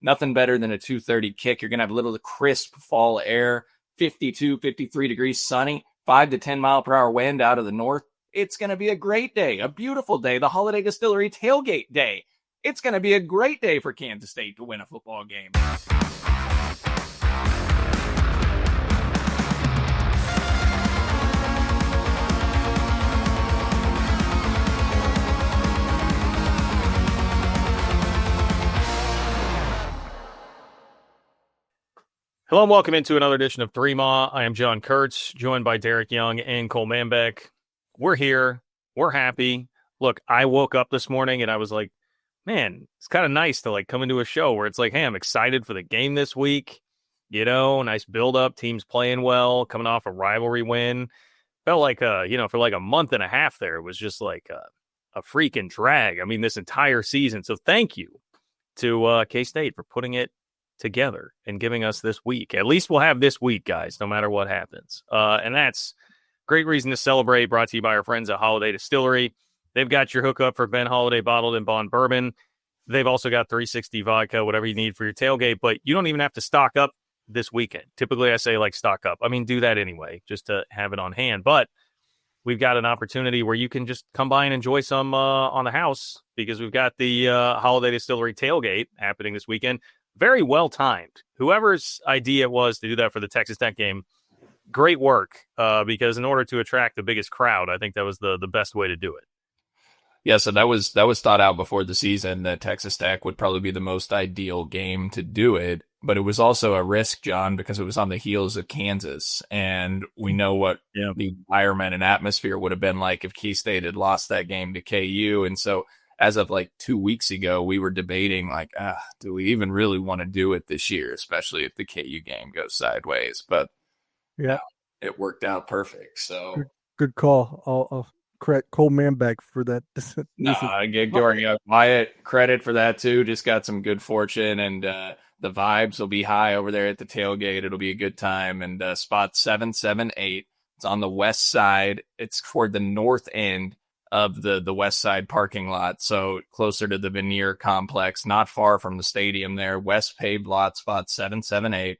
nothing better than a 2:30 kick. You're going to have a little crisp fall air, 52, 53 degrees, sunny, 5 to 10 mile per hour wind out of the north. It's going to be a great day, a beautiful day, the Holiday Distillery tailgate day. It's going to be a great day for Kansas State to win a football game. Hello and welcome into another edition of Three Ma. I am John Kurtz, joined by Derek Young and Cole Manbeck. We're here. We're happy. Look, I woke up this morning and I was like, man, it's kind of nice to come into a show where it's like, hey, I'm excited for the game this week. You know, nice build up, teams playing well, coming off a rivalry win. Felt like, for like a month and a half there, it was just like a freaking drag. I mean, this entire season. So thank you to K-State for putting it together and giving us this week. At least we'll have this week, guys, no matter what happens. And that's great reason to celebrate, brought to you by our friends at Holiday Distillery. They've got your hookup for Ben Holiday bottled and bond bourbon. They've also got 360 vodka, whatever you need for your tailgate, but you don't even have to stock up this weekend. Typically I say stock up. I mean, do that anyway, just to have it on hand. But we've got an opportunity where you can just come by and enjoy some on the house, because we've got the Holiday Distillery tailgate happening this weekend. Very well timed. Whoever's idea it was to do that for the Texas Tech game, great work, because in order to attract the biggest crowd, I think that was the best way to do it. Yeah, so that was thought out before the season that Texas Tech would probably be the most ideal game to do it, but it was also a risk, John, because it was on the heels of Kansas, and we know what the environment and atmosphere would have been like if K-State had lost that game to KU, and so as of 2 weeks ago, we were debating do we even really want to do it this year, especially if the KU game goes sideways? But it worked out perfect. So good call. I'll credit Cole Manbeck for that. I give Wyatt credit for that too. Just got some good fortune, and the vibes will be high over there at the tailgate. It'll be a good time. And spot 778. It's on the west side. It's toward the north end of the west side parking lot, so closer to the Veneer complex, not far from the stadium there. West paved lot, spot 778.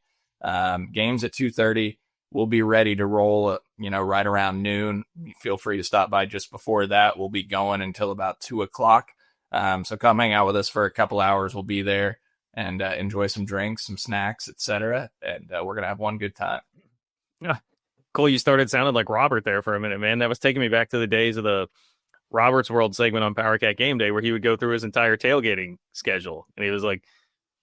Games at 2:30. We'll be ready to roll, right around noon. Feel free to stop by just before that. We'll be going until about 2:00. So come hang out with us for a couple hours. We'll be there and enjoy some drinks, some snacks, etc. And we're going to have one good time. Yeah. Cole, you started sounding like Robert there for a minute, man. That was taking me back to the days of the Robert's World segment on Power Cat Game Day, where he would go through his entire tailgating schedule. And he was like,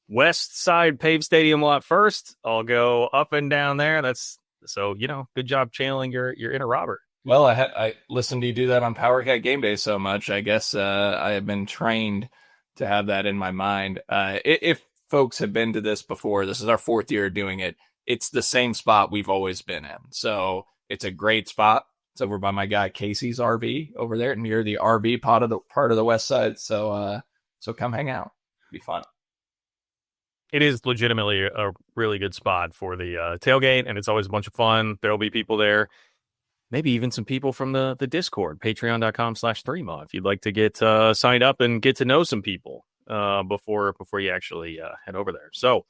west side paved stadium lot first. I'll go up and down there. Good job channeling your inner Robert. Well, I listened to you do that on Power Cat Game Day so much. I guess I have been trained to have that in my mind. If folks have been to this before, this is our fourth year doing it. It's the same spot we've always been in. So it's a great spot. It's over by my guy Casey's RV over there near the RV part of the west side. So come hang out. It'll be fun. It is legitimately a really good spot for the tailgate, and it's always a bunch of fun. There'll be people there, maybe even some people from the Discord, patreon.com/3ma, if you'd like to get signed up and get to know some people before you actually head over there. So,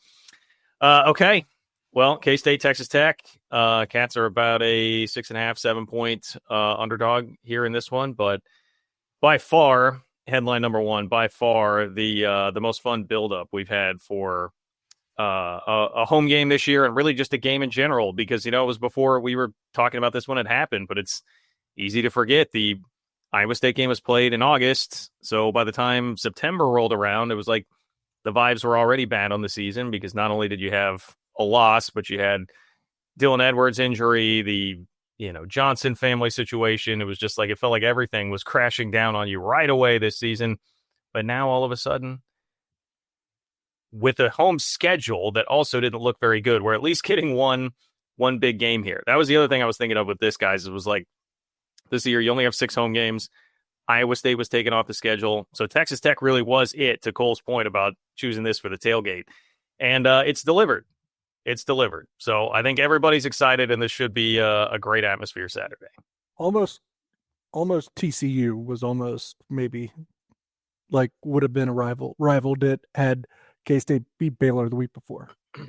okay. Well, K-State, Texas Tech, Cats are about a 6.5, 7 point underdog here in this one, but by far, headline number one, by far the most fun buildup we've had for a home game this year, and really just a game in general, because it was before we were talking about this when it happened, but it's easy to forget the Iowa State game was played in August, so by the time September rolled around, it was like the vibes were already bad on the season, because not only did you have a loss, but you had Dylan Edwards injury, the Johnson family situation. It was just it felt like everything was crashing down on you right away this season. But now all of a sudden, with a home schedule that also didn't look very good, we're at least getting one big game here. That was the other thing I was thinking of with this, guys. It was this year you only have 6 home games. Iowa State was taken off the schedule. So Texas Tech really was it, to Cole's point about choosing this for the tailgate. And it's delivered. It's delivered. So I think everybody's excited, and this should be a great atmosphere Saturday. Almost TCU was almost maybe would have been a rival that had K-State beat Baylor the week before. Yeah.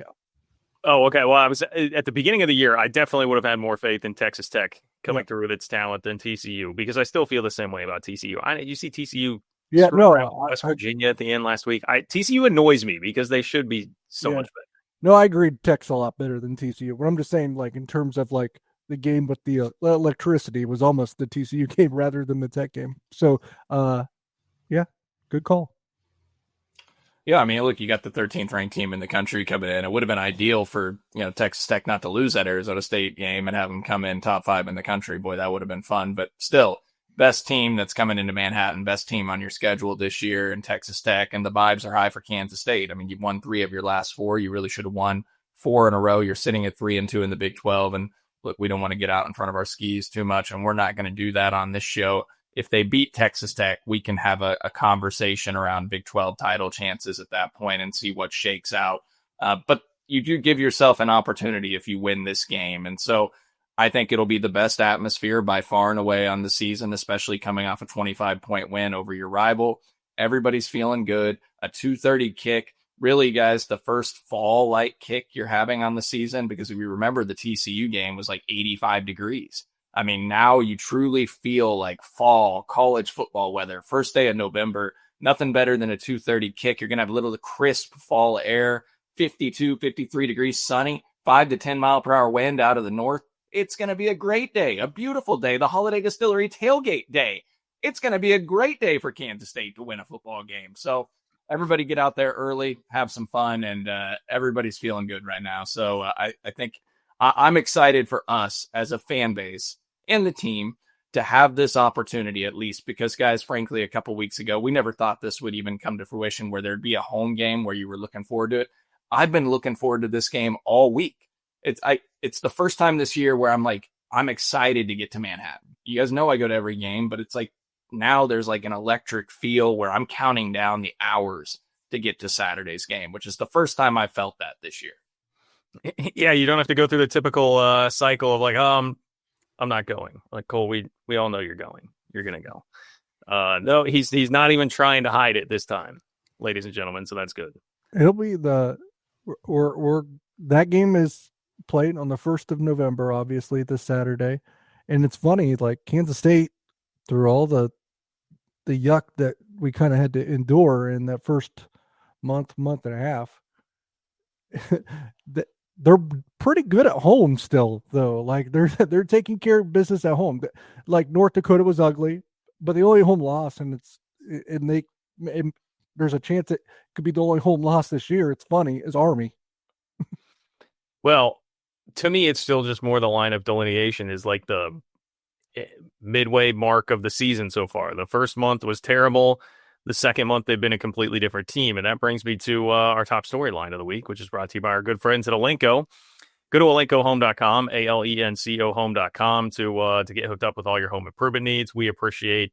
Oh, okay. Well, I was at the beginning of the year. I definitely would have had more faith in Texas Tech coming through with its talent than TCU, because I still feel the same way about TCU. You see TCU West Virginia at the end last week. TCU annoys me because they should be so much better. No, I agree. Tech's a lot better than TCU. But I'm just saying, like, in terms of like the game with the electricity was almost the TCU game rather than the Tech game. So, yeah, good call. Yeah, I mean, look, you got the 13th ranked team in the country coming in. It would have been ideal for, Texas Tech not to lose that Arizona State game and have them come in top 5 in the country. Boy, that would have been fun. But still, best team that's coming into Manhattan, best team on your schedule this year in Texas Tech, and the vibes are high for Kansas State. I mean, you've won 3 of your last 4. You really should have won 4 in a row. You're sitting at 3-2 in the Big 12. And look, we don't want to get out in front of our skis too much, and we're not going to do that on this show. If they beat Texas Tech, we can have a conversation around Big 12 title chances at that point and see what shakes out. But you do give yourself an opportunity if you win this game. And so I think it'll be the best atmosphere by far and away on the season, especially coming off a 25-point win over your rival. Everybody's feeling good. A 2:30 kick. Really, guys, the first fall-like kick you're having on the season, because if you remember, the TCU game was like 85 degrees. I mean, now you truly feel like fall college football weather. First day of November, nothing better than a 2:30 kick. You're going to have a little crisp fall air, 52, 53 degrees, sunny, 5 to 10 mile per hour wind out of the north. It's going to be a great day, a beautiful day, the Holiday Distillery tailgate day. It's going to be a great day for Kansas State to win a football game. So everybody get out there early, have some fun, and everybody's feeling good right now. So I think I'm excited for us as a fan base and the team to have this opportunity, at least, because, guys, frankly, a couple weeks ago, we never thought this would even come to fruition, where there'd be a home game where you were looking forward to it. I've been looking forward to this game all week. It's the first time this year where I'm excited to get to Manhattan. You guys know I go to every game, but it's like now there's like an electric feel where I'm counting down the hours to get to Saturday's game, which is the first time I felt that this year. Yeah, you don't have to go through the typical cycle of like, I'm not going. Like, Cole, we all know you're going. You're going to go. No, he's not even trying to hide it this time, ladies and gentlemen, so that's good. It'll be that game is played on the 1st of November, obviously, this Saturday. And it's funny, like, Kansas State, through all the yuck that we kind of had to endure in that first month and a half, they're pretty good at home still, though. Like, they're taking care of business at home. Like, North Dakota was ugly, but the only home loss, and there's a chance it could be the only home loss this year. It's funny, is Army. Well, to me, it's still just more the line of delineation is like the midway mark of the season so far. The first month was terrible. The second month, they've been a completely different team. And that brings me to our top storyline of the week, which is brought to you by our good friends at Alenco. Go to alencohome.com, ALENCO home.com to get hooked up with all your home improvement needs. We appreciate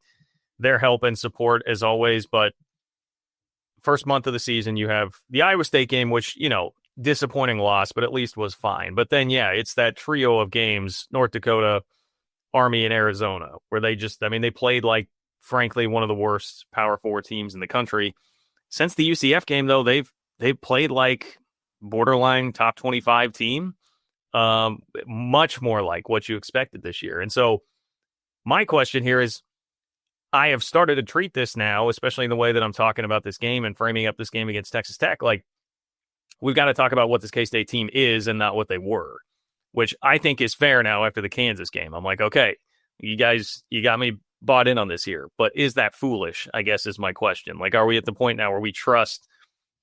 their help and support as always. But first month of the season, you have the Iowa State game, which, disappointing loss, but at least was fine. But then, it's that trio of games, North Dakota, Army, and Arizona, where they played like, frankly, one of the worst Power 4 teams in the country. Since the UCF game, though, they've played like borderline top 25 team, much more like what you expected this year. And so my question here is, I have started to treat this now, especially in the way that I'm talking about this game and framing up this game against Texas Tech, like we've got to talk about what this K-State team is and not what they were, which I think is fair now after the Kansas game. I'm like, okay, you guys, you got me bought in on this here, but is that foolish, I guess, is my question. Like, are we at the point now where we trust,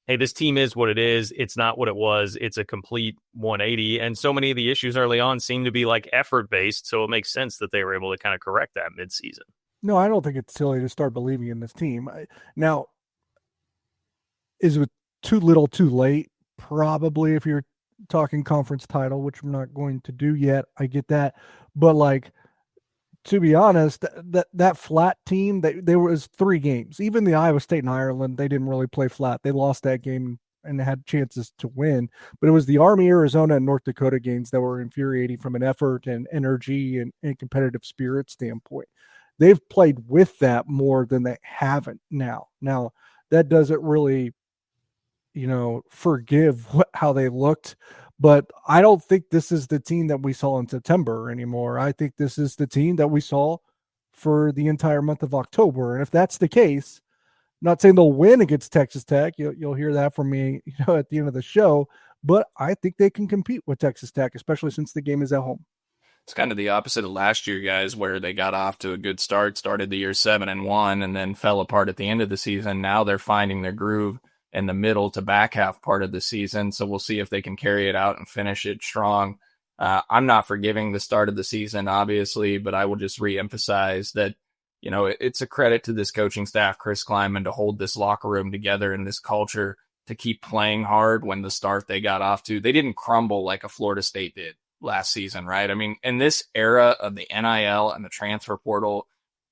hey, this team is what it is, it's not what it was, it's a complete 180, and so many of the issues early on seem to be like effort based, so it makes sense that they were able to kind of correct that midseason. No, I don't think it's silly to start believing in this team. Now, is it too little too late? Probably, if you're talking conference title, which I'm not going to do yet. I get that, but like, to be honest, that flat team, there was 3 games. Even the Iowa State and Ireland, they didn't really play flat. They lost that game and had chances to win. But it was the Army, Arizona, and North Dakota games that were infuriating from an effort and energy and competitive spirit standpoint. They've played with that more than they haven't now. Now, that doesn't really forgive how they looked. But I don't think this is the team that we saw in September anymore. I think this is the team that we saw for the entire month of October. And if that's the case, I'm not saying they'll win against Texas Tech. You'll hear that from me, at the end of the show. But I think they can compete with Texas Tech, especially since the game is at home. It's kind of the opposite of last year, guys, where they got off to a good start, started the year 7-1, and then fell apart at the end of the season. Now they're finding their groove in the middle to back half part of the season. So we'll see if they can carry it out and finish it strong. I'm not forgiving the start of the season, obviously, but I will just reemphasize that, it's a credit to this coaching staff, Chris Kleiman, to hold this locker room together and this culture to keep playing hard when the start they got off to. They didn't crumble like a Florida State did last season, right? I mean, in this era of the NIL and the transfer portal,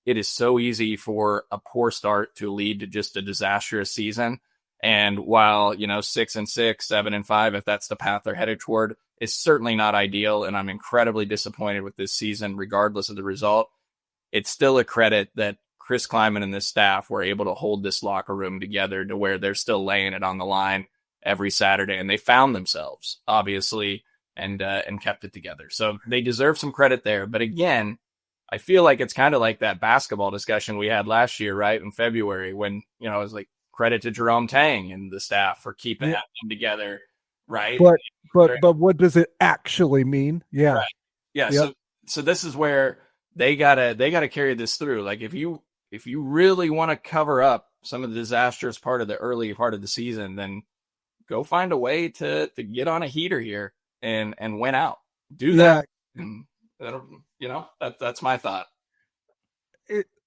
it is so easy for a poor start to lead to just a disastrous season. And while, 6-6, 7-5, if that's the path they're headed toward, is certainly not ideal. And I'm incredibly disappointed with this season, regardless of the result. It's still a credit that Chris Kleiman and this staff were able to hold this locker room together to where they're still laying it on the line every Saturday. And they found themselves, obviously, and kept it together. So they deserve some credit there. But again, I feel like it's kind of like that basketball discussion we had last year, right? In February, when, it was like credit to Jerome Tang and the staff for keeping them together, right? But what does it actually mean? Yeah. Right. Yeah. Yep. So this is where they gotta carry this through. Like if you really want to cover up some of the disastrous part of the early part of the season, then go find a way to get on a heater here and win out. Do that. And that's my thought.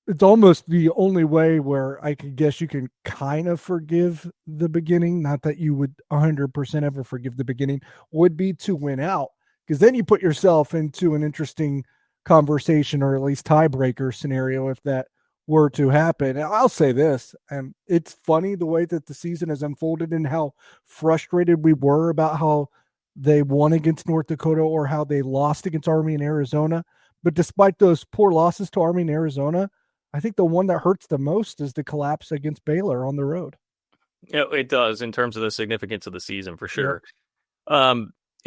It's almost the only way where I could guess you can kind of forgive the beginning. Not that you would 100% ever forgive the beginning, would be to win out. Because then you put yourself into an interesting conversation, or at least tiebreaker scenario if that were to happen. And I'll say this, and it's funny the way that the season has unfolded and how frustrated we were about how they won against North Dakota or how they lost against Army and Arizona. But despite those poor losses to Army and Arizona, I think the one that hurts the most is the collapse against Baylor on the road. Yeah, it does in terms of the significance of the season for sure. Yeah.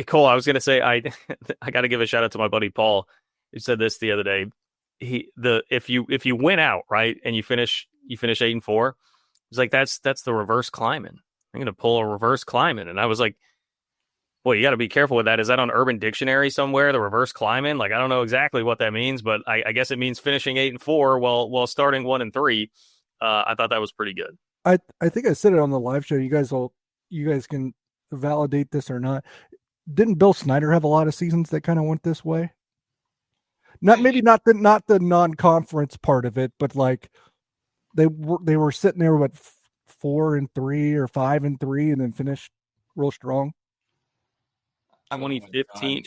Cole, I was going to say, I got to give a shout out to my buddy Paul, who said this the other day. If you win out, right, and you finish 8-4, it's like that's the reverse Kleiman. I'm going to pull a reverse Kleiman, and I was like, well, you got to be careful with that. Is that on Urban Dictionary somewhere? The reverse Kleiman? Like, I don't know exactly what that means, but I guess it means finishing 8-4 while starting 1-3. I thought that was pretty good. I think I said it on the live show. You guys can validate this or not. Didn't Bill Snyder have a lot of seasons that kind of went this way? Not the non-conference part of it, but like they were sitting there with 4-3 or 5-3 and then finished real strong. 2013,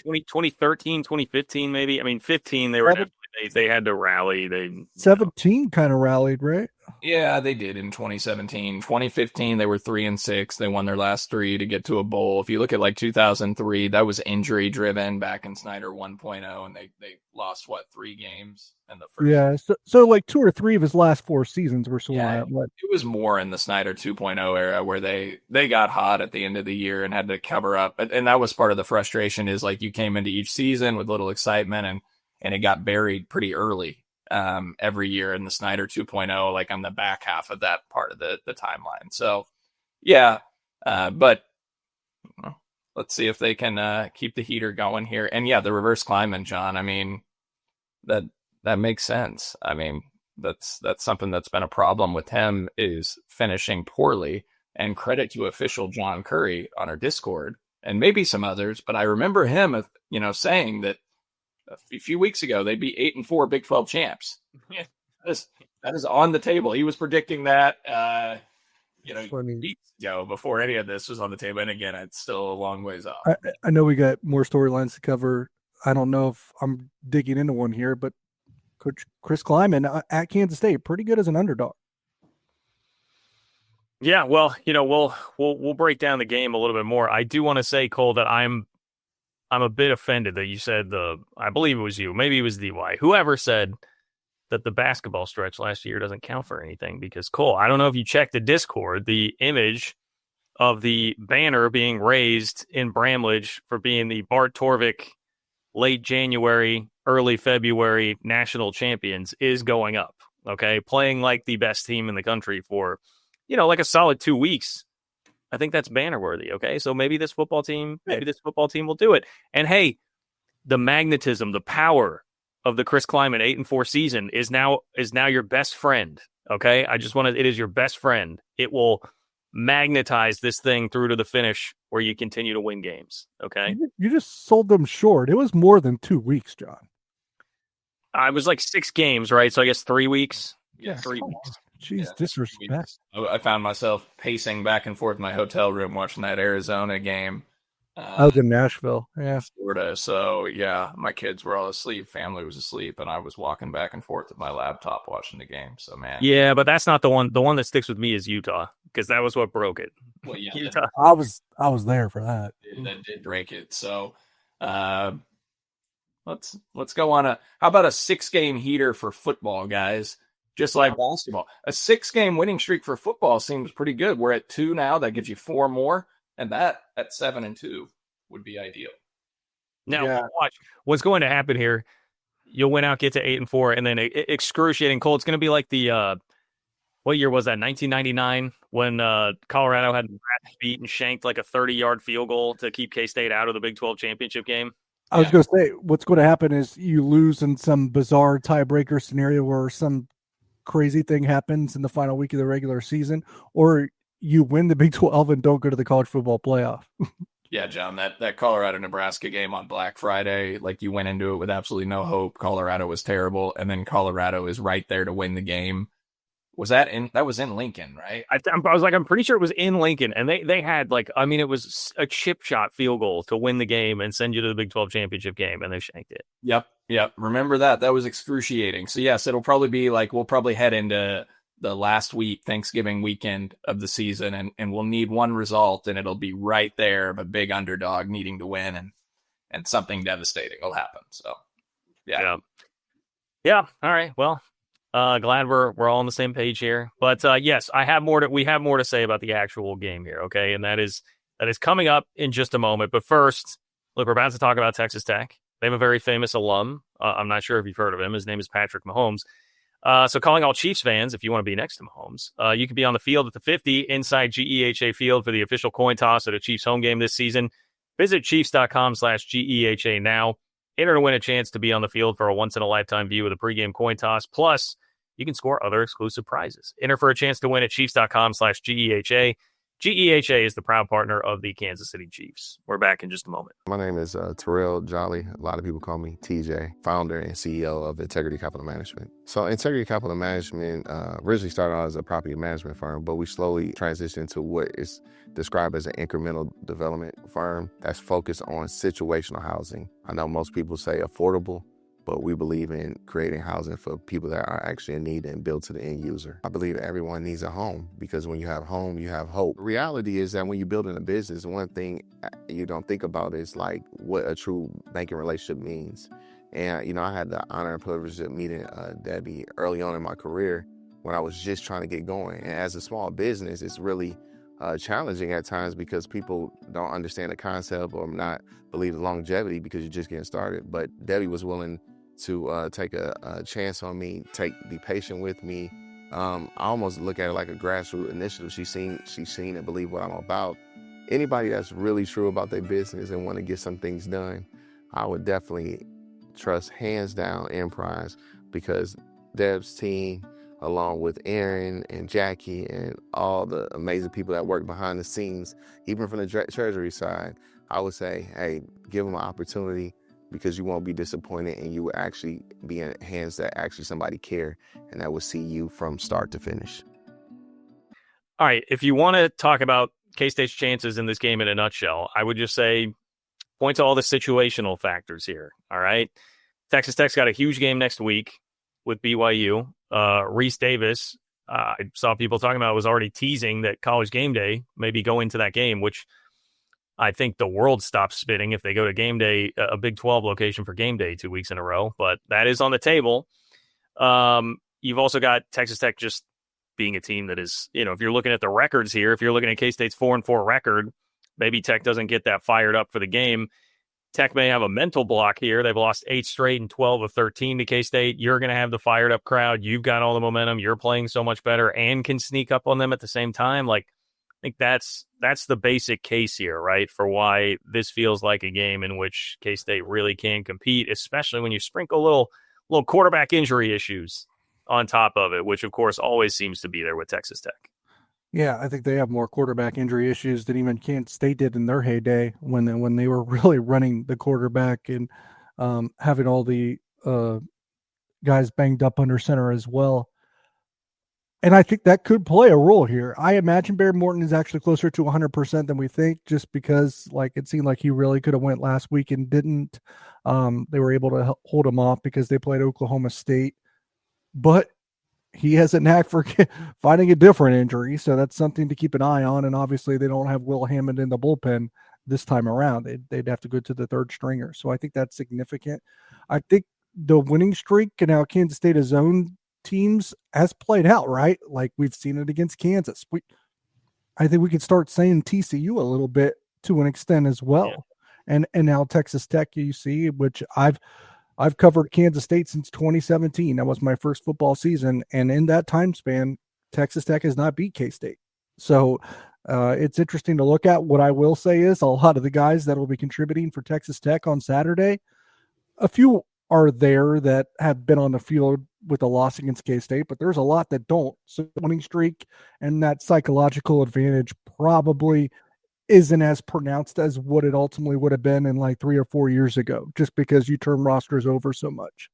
2015, maybe. I mean, 15, they were they had to rally. 17 kind of rallied, right? Yeah, they did in 2017. 2015, they were 3-6. They won their last 3 to get to a bowl. If you look at like 2003, that was injury driven back in Snyder 1.0, and they lost 3 games in the first. Yeah, so like 2 or 3 of his last 4 seasons were sort of it was more in the Snyder 2.0 era where they got hot at the end of the year and had to cover up, and that was part of the frustration. Is like you came into each season with little excitement and it got buried pretty early. Every year in the Snyder 2.0, like on the back half of that part of the timeline. So, yeah, but let's see if they can keep the heater going here. And yeah, the reverse Kleiman, John. I mean, that makes sense. I mean, that's something that's been a problem with him is finishing poorly. And credit to official John Curry on our Discord and maybe some others, but I remember him, saying that a few weeks ago they'd be 8-4 Big 12 champs. Yeah, that is on the table. He was predicting that weeks ago before any of this was on the table. And again, it's still a long ways off. I know we got more storylines to cover. I don't know if I'm digging into one here, but Coach Chris Kleiman at Kansas State, pretty good as an underdog. Yeah, well, we'll break down the game a little bit more. I do want to say, Cole, that I'm a bit offended that you said I believe it was you, maybe it was DY, whoever said that the basketball stretch last year doesn't count for anything, because Cole, I don't know if you checked the Discord, the image of the banner being raised in Bramlage for being the Bart Torvik late January, early February national champions is going up. Okay. Playing like the best team in the country for, like a solid 2 weeks. I think that's banner worthy. Okay. So maybe this football team will do it. And hey, the magnetism, the power of the Chris Kleiman 8-4 season is now your best friend. Okay. it is your best friend. It will magnetize this thing through to the finish where you continue to win games. Okay. You just sold them short. It was more than 2 weeks, John. I was like 6 games, right? So I guess 3 weeks. Yeah, 3 weeks. Jeez, disrespect. I found myself pacing back and forth in my hotel room watching that Arizona game. I was in Nashville. Yeah. Florida. So yeah, my kids were all asleep. Family was asleep, and I was walking back and forth with my laptop watching the game. So man. Yeah, but that's not the one. The one that sticks with me is Utah, because that was what broke it. Well, yeah, Utah. I was there for that. That did break it. So let's go on how about a 6-game heater for football, guys? Just like basketball. A 6-game winning streak for football seems pretty good. We're at 2 now. That gives you 4 more. And that at 7-2 would be ideal. Now, watch what's going to happen here. You'll win out, get to 8-4, and then excruciating cold. It's going to be like the what year was that? 1999, when Colorado had Nebraska beat and shanked like a 30-yard field goal to keep K-State out of the Big 12 championship game. I was going to say, what's going to happen is you lose in some bizarre tiebreaker scenario where some crazy thing happens in the final week of the regular season, or you win the Big 12 and don't go to the college football playoff. Yeah, John, that Colorado-Nebraska game on Black Friday, like you went into it with absolutely no hope. Colorado was terrible, and then Colorado is right there to win the game. That was in Lincoln, right? I'm pretty sure it was in Lincoln, and they had it was a chip shot field goal to win the game and send you to the Big 12 championship game, and they shanked it. Yep. Remember that? That was excruciating. So yes, it'll probably be we'll probably head into the last week, Thanksgiving weekend of the season, and we'll need one result, and it'll be right there of a big underdog needing to win, and something devastating will happen. So yeah. All right. Well, glad we're all on the same page here. But yes, we have more to say about the actual game here. Okay, and that is coming up in just a moment. But first, look, we're about to talk about Texas Tech. They have a very famous alum. I'm not sure if you've heard of him. His name is Patrick Mahomes. So calling all Chiefs fans, if you want to be next to Mahomes, you can be on the field at the 50 inside GEHA Field for the official coin toss at a Chiefs home game this season. Visit Chiefs.com/GEHA now. Enter to win a chance to be on the field for a once-in-a-lifetime view of the pregame coin toss. Plus, you can score other exclusive prizes. Enter for a chance to win at Chiefs.com/GEHA. GEHA is the proud partner of the Kansas City Chiefs. We're back in just a moment. My name is Terrell Jolly. A lot of people call me TJ, founder and CEO of Integrity Capital Management. So Integrity Capital Management originally started out as a property management firm, but we slowly transitioned to what is described as an incremental development firm that's focused on situational housing. I know most people say affordable, but we believe in creating housing for people that are actually in need and built to the end user. I believe everyone needs a home, because when you have home, you have hope. The reality is that when you're building a business, one thing you don't think about is what a true banking relationship means. And, I had the honor and privilege of meeting Debbie early on in my career when I was just trying to get going. And as a small business, it's really challenging at times because people don't understand the concept or not believe the longevity because you're just getting started. But Debbie was willing to take a chance on me, be patient with me. I almost look at it like a grassroots initiative. She's seen and believe what I'm about. Anybody that's really true about their business and want to get some things done, I would definitely trust hands down Emprise, because Deb's team, along with Aaron and Jackie and all the amazing people that work behind the scenes, even from the treasury side, I would say, hey, give them an opportunity, because you won't be disappointed, and you will actually be in hands that actually somebody care and that will see you from start to finish. All right, if you want to talk about K-State's chances in this game in a nutshell, I would just say point to all the situational factors here. All right, Texas Tech's got a huge game next week with BYU. Reese Davis, I saw people talking about, was already teasing that College Game Day maybe go into that game, which I think the world stops spinning if they go to game day, a Big 12 location for game day 2 weeks in a row. But that is on the table. You've also got Texas Tech just being a team that is, if you're looking at the records here, if you're looking at K-State's 4-4 record, maybe Tech doesn't get that fired up for the game. Tech may have a mental block here. They've lost 8 straight and 12 of 13 to K-State. You're going to have the fired up crowd. You've got all the momentum. You're playing so much better and can sneak up on them at the same time. Like, I think that's the basic case here, right, for why this feels like a game in which K-State really can compete, especially when you sprinkle little quarterback injury issues on top of it, which, of course, always seems to be there with Texas Tech. Yeah, I think they have more quarterback injury issues than even Kansas State did in their heyday when they were really running the quarterback and having all the guys banged up under center as well. And I think that could play a role here. I imagine Bear Morton is actually closer to 100% than we think, just because it seemed like he really could have went last week and didn't. They were able to hold him off because they played Oklahoma State. But he has a knack for finding a different injury, so that's something to keep an eye on. And obviously, they don't have Will Hammond in the bullpen this time around. They'd have to go to the third stringer. So I think that's significant. I think the winning streak and how Kansas State has owned teams has played out, right? Like we've seen it against Kansas. I think we could start saying TCU a little bit to an extent as well. Yeah. And now Texas Tech, you see, which I've covered Kansas State since 2017. That was my first football season. And in that time span, Texas Tech has not beat K-State. So it's interesting to look at. What I will say is a lot of the guys that will be contributing for Texas Tech on Saturday, a few are there that have been on the field with a loss against K-State, but there's a lot that don't. So winning streak and that psychological advantage probably isn't as pronounced as what it ultimately would have been in 3 or 4 years ago, just because you turn rosters over so much.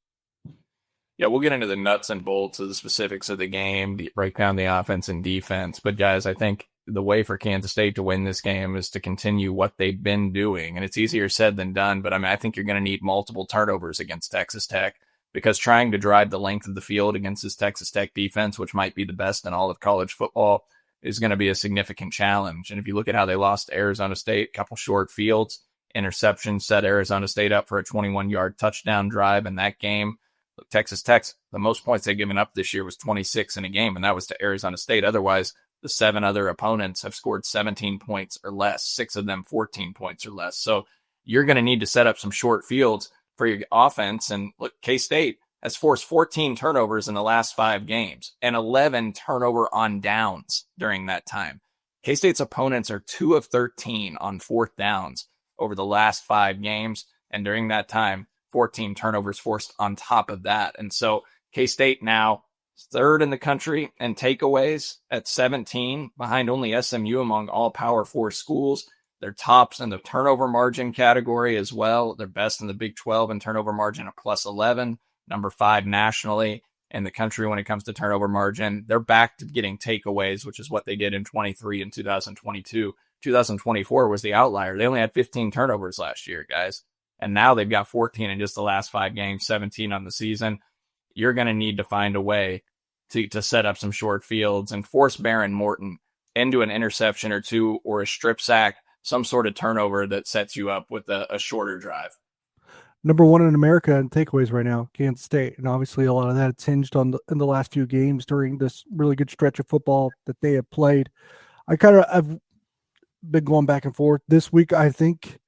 Yeah, we'll get into the nuts and bolts of the specifics of the game, break down the offense and defense. But guys, I think the way for Kansas State to win this game is to continue what they've been doing. And it's easier said than done, but I think you're going to need multiple turnovers against Texas Tech, because trying to drive the length of the field against this Texas Tech defense, which might be the best in all of college football, is going to be a significant challenge. And if you look at how they lost to Arizona State, a couple short fields, interceptions set Arizona State up for a 21-yard touchdown drive in that game. Look, Texas Tech, the most points they've given up this year was 26 in a game, and that was to Arizona State. Otherwise, the 7 other opponents have scored 17 points or less, 6 of them 14 points or less. So you're going to need to set up some short fields for your offense. And look, K-State has forced 14 turnovers in the last 5 games and 11 turnover on downs during that time. K-State's opponents are 2 of 13 on 4th downs over the last 5 games. And during that time, 14 turnovers forced on top of that. And so K-State now 3rd in the country in takeaways at 17, behind only SMU among all Power 4 schools. They're tops in the turnover margin category as well. They're best in the Big 12 in turnover margin at plus 11, number 5 nationally in the country when it comes to turnover margin. They're back to getting takeaways, which is what they did in 23 and 2022. 2024 was the outlier. They only had 15 turnovers last year, guys. And now they've got 14 in just the last 5 games, 17 on the season. You're going to need to find a way to set up some short fields and force Bear Morton into an interception or 2 or a strip sack, some sort of turnover that sets you up with a shorter drive. Number 1 in America in takeaways right now, Kansas State. And obviously a lot of that's hinged on in the last few games during this really good stretch of football that they have played. I've been going back and forth. This week, I think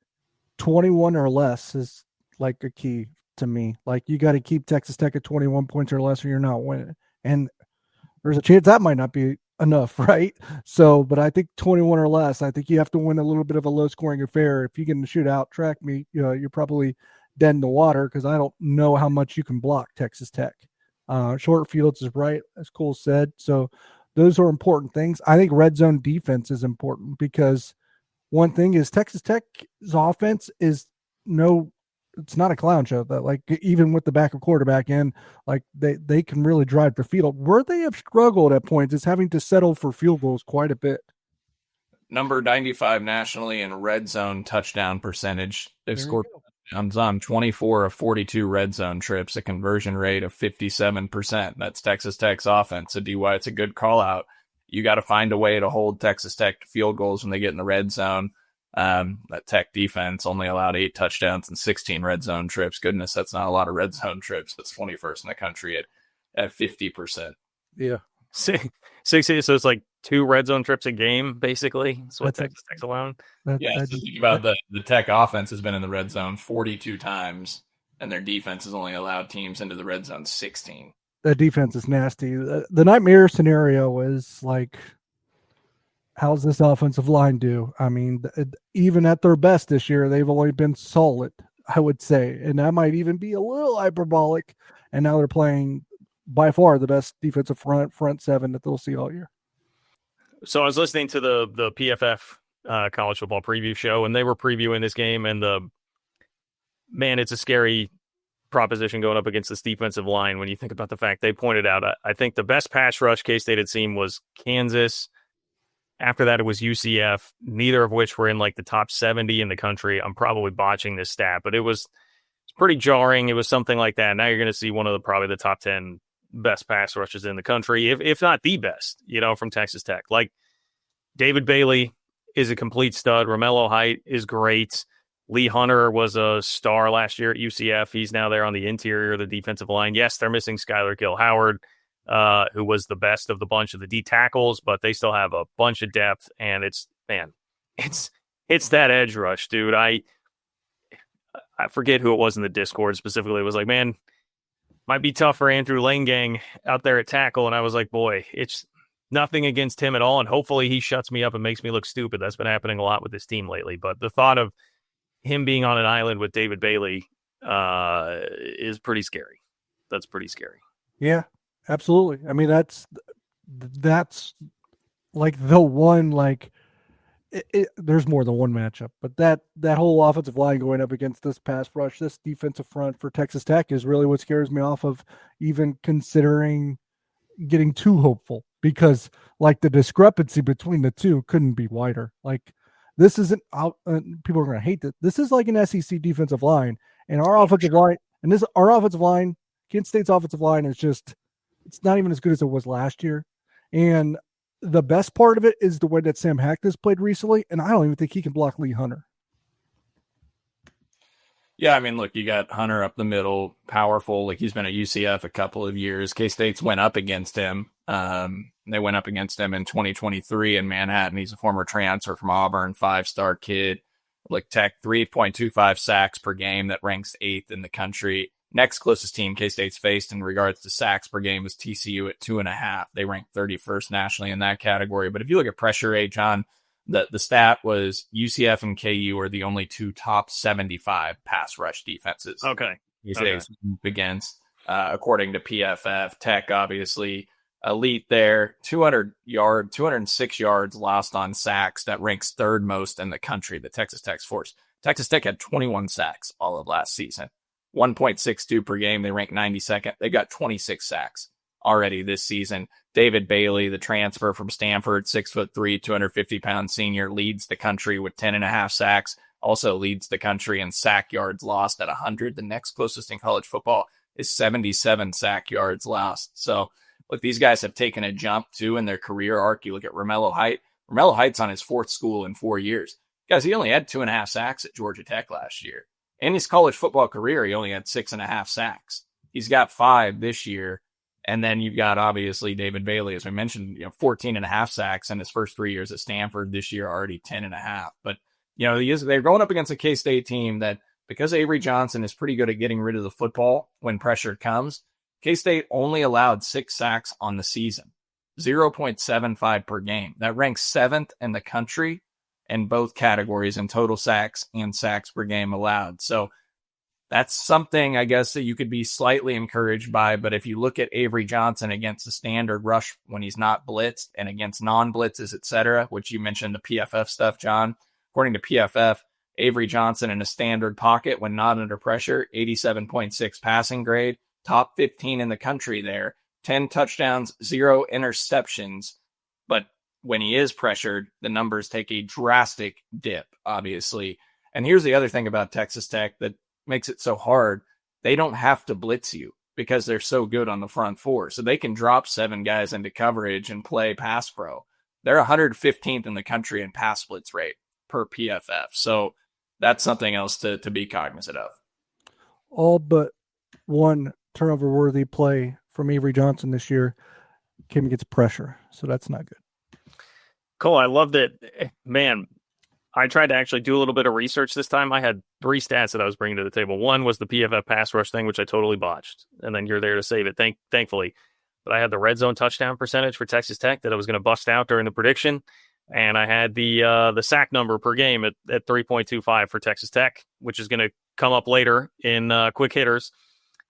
21 or less is a key to me. You got to keep Texas Tech at 21 points or less or you're not winning. And there's a chance that might not be enough, right? So, but I think 21 or less, I think you have to win a little bit of a low scoring affair. If you get in a shootout, track meet, you're probably dead in the water, because I don't know how much you can block Texas Tech. Short fields is right, as Cole said. So those are important things. I think red zone defense is important, because one thing is Texas Tech's offense is it's not a clown show. That even with the backup quarterback in, they can really drive the field. Where they have struggled at points is having to settle for field goals quite a bit. Number 95 nationally in red zone touchdown percentage. They've scored touchdowns on 24 of 42 red zone trips, a conversion rate of 57%. That's Texas Tech's offense. So DY, it's a good call out. You got to find a way to hold Texas Tech to field goals when they get in the red zone. That Tech defense only allowed 8 touchdowns and 16 red zone trips. Goodness, that's not a lot of red zone trips. That's 21st in the country at 50%. Yeah. Six, so it's like 2 red zone trips a game, basically. That's what Texas Tech's allowing. Yeah, so think about the Tech offense has been in the red zone 42 times, and their defense has only allowed teams into the red zone 16. That defense is nasty. The nightmare scenario is like, how's this offensive line do? I mean, even at their best this year, they've only been solid, I would say. And that might even be a little hyperbolic. And now they're playing by far the best defensive front seven that they'll see all year. So I was listening to the PFF college football preview show, and they were previewing this game, and it's a scary proposition going up against this defensive line when you think about the fact they pointed out, I think the best pass rush K-State had seen was Kansas. After that, it was UCF, neither of which were in like the top 70 in the country. I'm probably botching this stat, but it's pretty jarring. It was something like that. Now you're going to see one of probably the top 10 best pass rushes in the country, if not the best, from Texas Tech. Like, David Bailey is a complete stud. Romello Height is great. Lee Hunter was a star last year at UCF. He's now there on the interior of the defensive line. Yes, they're missing Skylar Gill-Howard, who was the best of the bunch of the D tackles, but they still have a bunch of depth, and it's that edge rush, dude. I forget who it was in the Discord specifically. It was like, man, might be tough for Andrew Langang out there at tackle, and I was like, boy, it's nothing against him at all, and hopefully he shuts me up and makes me look stupid. That's been happening a lot with this team lately, but the thought of him being on an island with David Bailey is pretty scary. That's pretty scary. Yeah, absolutely. I mean, that's like the one, like there's more than one matchup, but that whole offensive line going up against this pass rush, this defensive front for Texas Tech is really what scares me off of even considering getting too hopeful, because like the discrepancy between the two couldn't be wider. Like, this isn't out. People are going to hate that. This is like an SEC defensive line, and our offensive line, Kent State's offensive line is just, it's not even as good as it was last year. And the best part of it is the way that Sam Hackness played recently, and I don't even think he can block Lee Hunter. Yeah, I mean, look, you got Hunter up the middle, powerful. Like, he's been at UCF a couple of years. K-State's went up against him. They went up against him in 2023 in Manhattan. He's a former transfer from Auburn, 5-star kid. Like, Tech, 3.25 sacks per game. That ranks 8th in the country. Next closest team K-State's faced in regards to sacks per game was TCU at 2.5. They ranked 31st nationally in that category. But if you look at pressure rate, John, the stat was UCF and KU are the only 2 top 75 pass rush defenses. Okay. K-State's against, according to PFF. Tech, obviously, elite there. 206 yards lost on sacks. That ranks 3rd most in the country, the Texas Tech's force. Texas Tech had 21 sacks all of last season. 1.62 per game. They ranked 92nd. They got 26 sacks already this season. David Bailey, the transfer from Stanford, 6'3", 250-pound senior, leads the country with 10.5 sacks. Also leads the country in sack yards lost at 100. The next closest in college football is 77 sack yards lost. So, look, these guys have taken a jump, too, in their career arc. You look at Romello Height. Romello Height's on his 4th school in 4 years. Guys, he only had 2.5 sacks at Georgia Tech last year. In his college football career, he only had 6.5 sacks. He's got 5 this year. And then you've got, obviously, David Bailey, as we mentioned, 14.5 sacks in his first 3 years at Stanford. This year, already 10.5. But, they're going up against a K-State team that, because Avery Johnson is pretty good at getting rid of the football when pressure comes, K-State only allowed 6 sacks on the season, 0.75 per game. That ranks 7th in the country in both categories in total sacks and sacks per game allowed. So that's something, I guess, that you could be slightly encouraged by. But if you look at Avery Johnson against the standard rush when he's not blitzed and against non-blitzes, etc., which you mentioned the PFF stuff, John, according to PFF, Avery Johnson in a standard pocket when not under pressure, 87.6 passing grade, top 15 in the country there, 10 touchdowns, 0 interceptions. But when he is pressured, the numbers take a drastic dip, obviously. And here's the other thing about Texas Tech that makes it so hard. They don't have to blitz you because they're so good on the front 4. So they can drop 7 guys into coverage and play pass pro. They're 115th in the country in pass blitz rate per PFF. So that's something else to be cognizant of. All but one turnover-worthy play from Avery Johnson this year. came against pressure, so that's not good. Cole, I love that. Man, I tried to actually do a little bit of research this time. I had 3 stats that I was bringing to the table. One was the PFF pass rush thing, which I totally botched, and then you're there to save it, thankfully. But I had the red zone touchdown percentage for Texas Tech that I was going to bust out during the prediction, and I had the sack number per game at 3.25 for Texas Tech, which is going to come up later in quick hitters.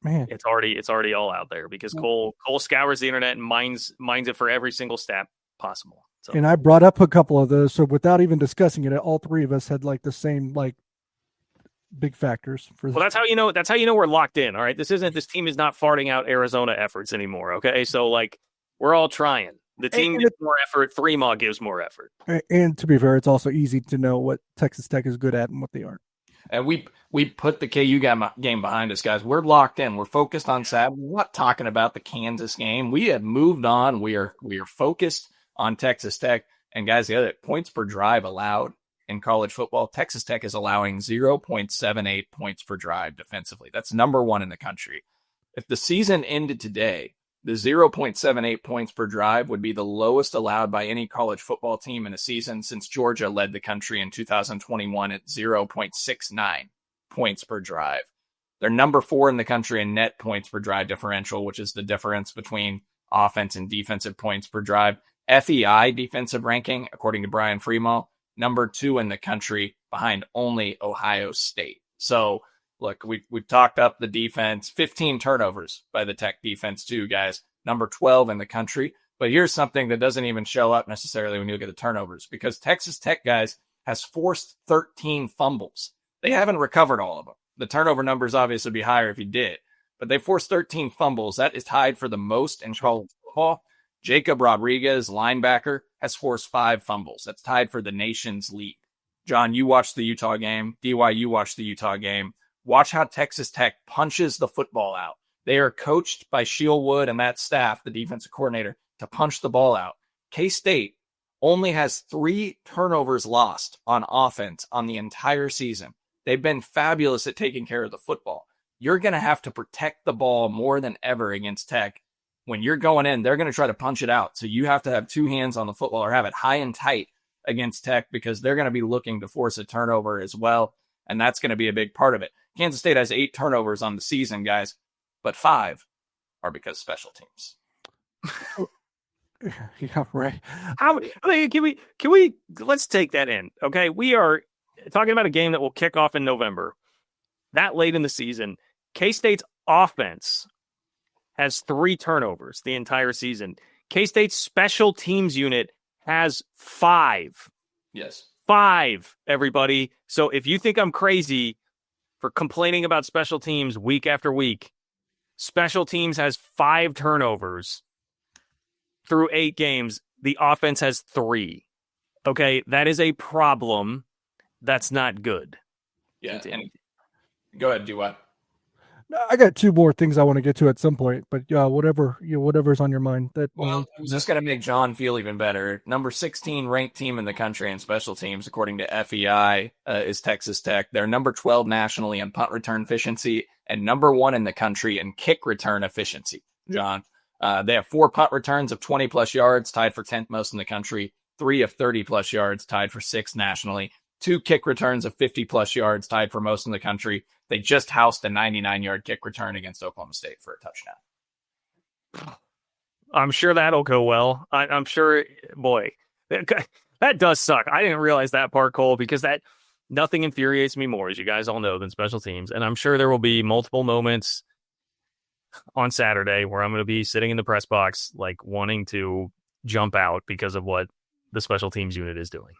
Man, It's already all out there because Cole scours the internet and mines it for every single stat possible. So. And I brought up a couple of those, so without even discussing it, all 3 of us had like the same like big factors for. Well, that's how you know. That's how you know we're locked in. All right, this team is not farting out Arizona efforts anymore. Okay, so like we're all trying. The team gives more effort. 3-Maw gives more effort. And to be fair, it's also easy to know what Texas Tech is good at and what they aren't. And we put the KU game behind us, guys. We're locked in. We're focused on Saturday. We're not talking about the Kansas game. We have moved on. We are focused on Texas Tech. And guys, the other points per drive allowed in college football, Texas Tech is allowing 0.78 points per drive defensively. That's number 1 in the country. If the season ended today, the 0.78 points per drive would be the lowest allowed by any college football team in a season since Georgia led the country in 2021 at 0.69 points per drive. They're number 4 in the country in net points per drive differential, which is the difference between offense and defensive points per drive. FEI defensive ranking, according to Brian Freemal, number 2 in the country behind only Ohio State. So look, we've talked up the defense, 15 turnovers by the Tech defense too, guys, number 12 in the country. But here's something that doesn't even show up necessarily when you look at the turnovers, because Texas Tech, guys, has forced 13 fumbles. They haven't recovered all of them. The turnover numbers obviously would be higher if you did, but they forced 13 fumbles. That is tied for the most in college football. Jacob Rodriguez, linebacker, has forced 5 fumbles. That's tied for the nation's lead. John, you watched the Utah game. DY, you watched the Utah game. Watch how Texas Tech punches the football out. They are coached by Shieldwood and that staff, the defensive coordinator, to punch the ball out. K-State only has 3 turnovers lost on offense on the entire season. They've been fabulous at taking care of the football. You're going to have to protect the ball more than ever against Tech. When you're going in, they're going to try to punch it out. So you have to have 2 hands on the football or have it high and tight against Tech because they're going to be looking to force a turnover as well. And that's going to be a big part of it. Kansas State has 8 turnovers on the season, guys, but 5 are because special teams. Yeah, right. Can we let's take that in. Okay. We are talking about a game that will kick off in November. That late in the season, K-State's offense has 3 turnovers the entire season. K-State's special teams unit has 5. Yes. 5, everybody. So if you think I'm crazy for complaining about special teams week after week, special teams has 5 turnovers through 8 games. The offense has 3. Okay, that is a problem. That's not good. Yeah. And go ahead, do what? I got 2 more things I want to get to at some point, but whatever's on your mind. I was just going to make John feel even better. Number 16 ranked team in the country in special teams, according to FEI, is Texas Tech. They're number 12 nationally in punt return efficiency and number 1 in the country in kick return efficiency. John, they have 4 punt returns of 20 plus yards, tied for 10th most in the country. 3 of 30 plus yards, tied for 6th nationally. 2 kick returns of 50 plus yards, tied for most in the country. They just housed a 99-yard kick return against Oklahoma State for a touchdown. I'm sure that'll go well. I'm sure, boy, that does suck. I didn't realize that part, Cole, because nothing infuriates me more, as you guys all know, than special teams. And I'm sure there will be multiple moments on Saturday where I'm going to be sitting in the press box, like wanting to jump out because of what the special teams unit is doing.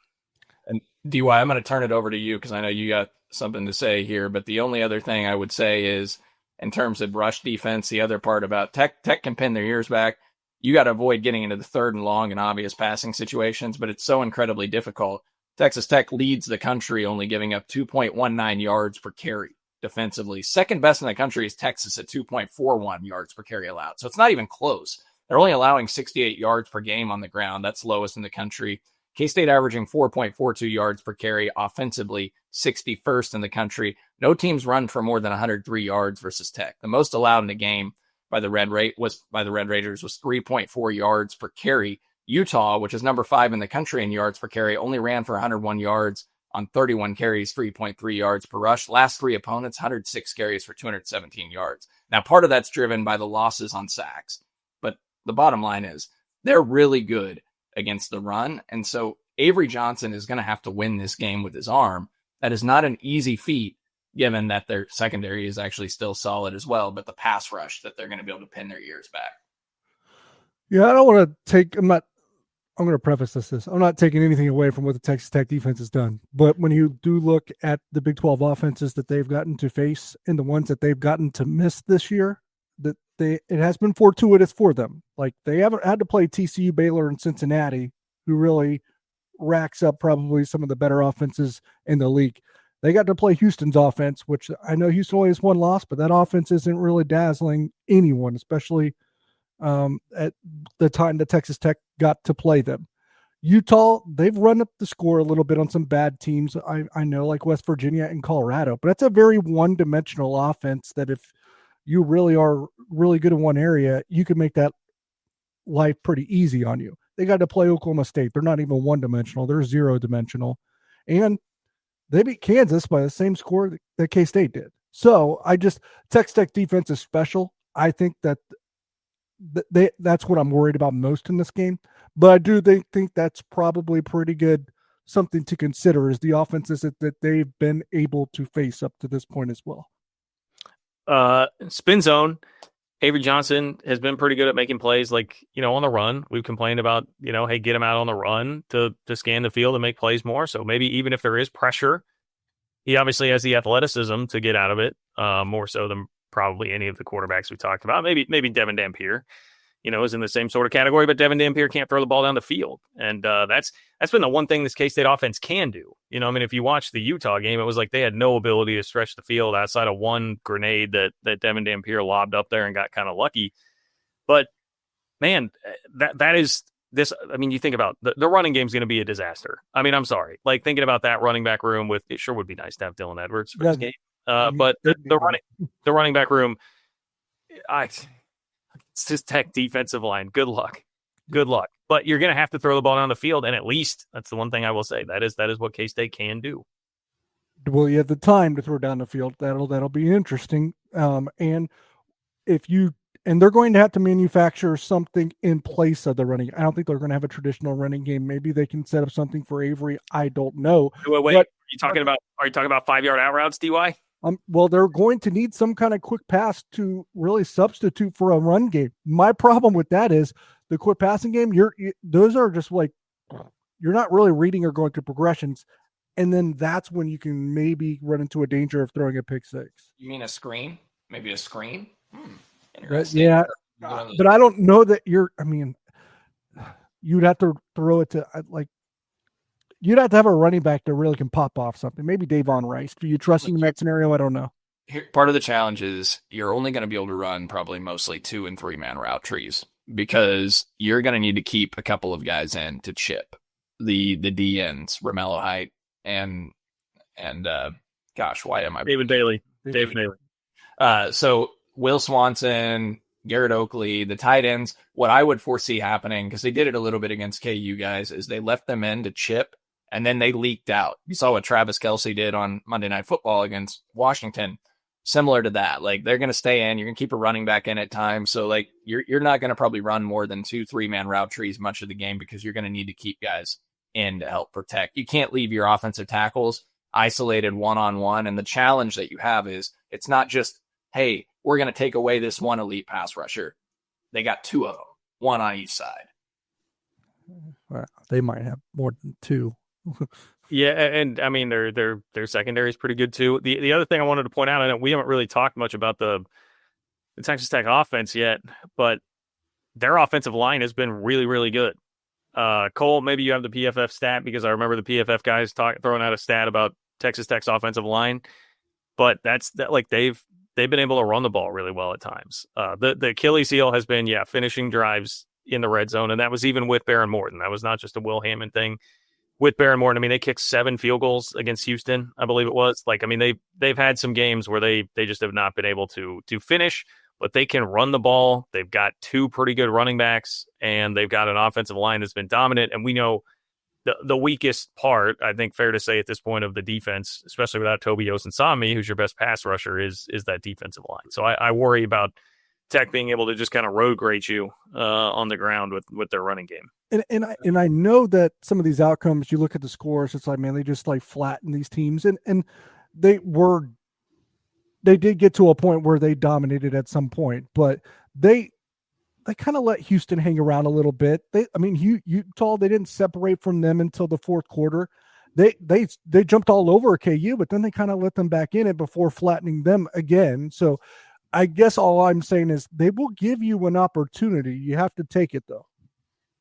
And DY, I'm going to turn it over to you because I know you got something to say here. But the only other thing I would say is, in terms of rush defense, the other part about Tech can pin their ears back. You got to avoid getting into the 3rd and long and obvious passing situations, but it's so incredibly difficult. Texas Tech leads the country, only giving up 2.19 yards per carry defensively. Second best in the country is Texas at 2.41 yards per carry allowed. So it's not even close. They're only allowing 68 yards per game on the ground. That's lowest in the country. K-State averaging 4.42 yards per carry offensively, 61st in the country. No teams run for more than 103 yards versus Tech. The most allowed in the game by the Red Raiders was 3.4 yards per carry. Utah, which is number 5 in the country in yards per carry, only ran for 101 yards on 31 carries, 3.3 yards per rush. Last 3 opponents, 106 carries for 217 yards. Now, part of that's driven by the losses on sacks, but the bottom line is they're really good against the run. And so Avery Johnson is going to have to win this game with his arm. That is not an easy feat, given that their secondary is actually still solid as well, but the pass rush that they're going to be able to pin their ears back. Yeah, I don't want to take, I'm going to preface this. I'm not taking anything away from what the Texas Tech defense has done. But when you do look at the Big 12 offenses that they've gotten to face and the ones that they've gotten to miss this year, it has been fortuitous for them. Like, they haven't had to play TCU, Baylor, and Cincinnati, who really racks up probably some of the better offenses in the league. They got to play Houston's offense, which I know Houston only has 1 loss, but that offense isn't really dazzling anyone, especially at the time that Texas Tech got to play them. Utah, they've run up the score a little bit on some bad teams. I know, like West Virginia and Colorado, but that's a very one-dimensional offense that if you really are really good in one area, you can make that life pretty easy on you. They got to play Oklahoma State. They're not even one-dimensional. They're zero-dimensional. And they beat Kansas by the same score that K-State did. So Texas Tech defense is special. I think that that's what I'm worried about most in this game. But I do think that's probably pretty good, something to consider is the offenses that they've been able to face up to this point as well. Spin zone. Avery Johnson has been pretty good at making plays on the run. We've complained about, hey, get him out on the run to scan the field and make plays more. So maybe even if there is pressure, he obviously has the athleticism to get out of it, more so than probably any of the quarterbacks we talked about. Maybe Devin Dampier, is in the same sort of category, but Devin Dampier can't throw the ball down the field. And that's been the one thing this K-State offense can do. If you watch the Utah game, it was like they had no ability to stretch the field outside of one grenade that Devin Dampier lobbed up there and got kind of lucky. But man, that is this. You think about the running game is going to be a disaster. I'm sorry. Like, thinking about that running back room it sure would be nice to have Dylan Edwards for this game. But the running back room, it's just Tech defensive line. Good luck. But you're going to have to throw the ball down the field, and at least that's the one thing I will say. That is what K-State can do. Well, you have the time to throw down the field. That'll be interesting. And they're going to have to manufacture something in place of the running. I don't think they're going to have a traditional running game. Maybe they can set up something for Avery. I don't know. Wait. Are you talking about 5-yard out routes, DY? Well, they're going to need some kind of quick pass to really substitute for a run game. My problem with that is the quick passing game. Those are just like, you're not really reading or going through progressions. And then that's when you can maybe run into a danger of throwing a pick six. You mean a screen? Maybe a screen? Yeah. But I don't know that you'd have to throw it to you'd have to have a running back that really can pop off something. Maybe Davon Rice. Do you trust him in that scenario? I don't know. Part of the challenge is you're only going to be able to run probably mostly 2- and 3-man route trees because you're going to need to keep a couple of guys in to chip the DNs, Romello Height and why am I? David Bailey. So Will Swanson, Garrett Oakley, the tight ends, what I would foresee happening, because they did it a little bit against KU guys, is they left them in to chip and then they leaked out. You saw what Travis Kelce did on Monday Night Football against Washington. Similar to that. Like, they're going to stay in. You're going to keep a running back in at times. So, like, you're not going to probably run more than 2-3-man route trees much of the game because you're going to need to keep guys in to help protect. You can't leave your offensive tackles isolated one-on-one. And the challenge that you have is it's not just, hey, we're going to take away this one elite pass rusher. They got 2 of them, 1 on each side. Well, they might have more than 2. Yeah, and their secondary is pretty good too. The other thing I wanted to point out, I know we haven't really talked much about the Texas Tech offense yet, but their offensive line has been really, really good. Cole, maybe you have the PFF stat because I remember the PFF guys throwing out a stat about Texas Tech's offensive line, but they've been able to run the ball really well at times. The Achilles heel has been finishing drives in the red zone, and that was even with Baron Morton. That was not just a Will Hammond thing. With Baron Morton, they kicked 7 field goals against Houston, I believe it was. They've had some games where they just have not been able to finish but they can run the ball. They've got two pretty good running backs, and they've got an offensive line that's been dominant. And we know the weakest part, I think fair to say at this point, of the defense, especially without Toby Osensami, who's your best pass rusher, is that defensive line. So I worry about Tech being able to just kind of road grade you on the ground with their running game. And I know that some of these outcomes, you look at the scores, it's like, man, they just like flatten these teams, and they did get to a point where they dominated at some point, but they kind of let Houston hang around a little bit. Utah, they didn't separate from them until the fourth quarter. They jumped all over KU, but then they kind of let them back in it before flattening them again. So I guess all I'm saying is they will give you an opportunity. You have to take it, though.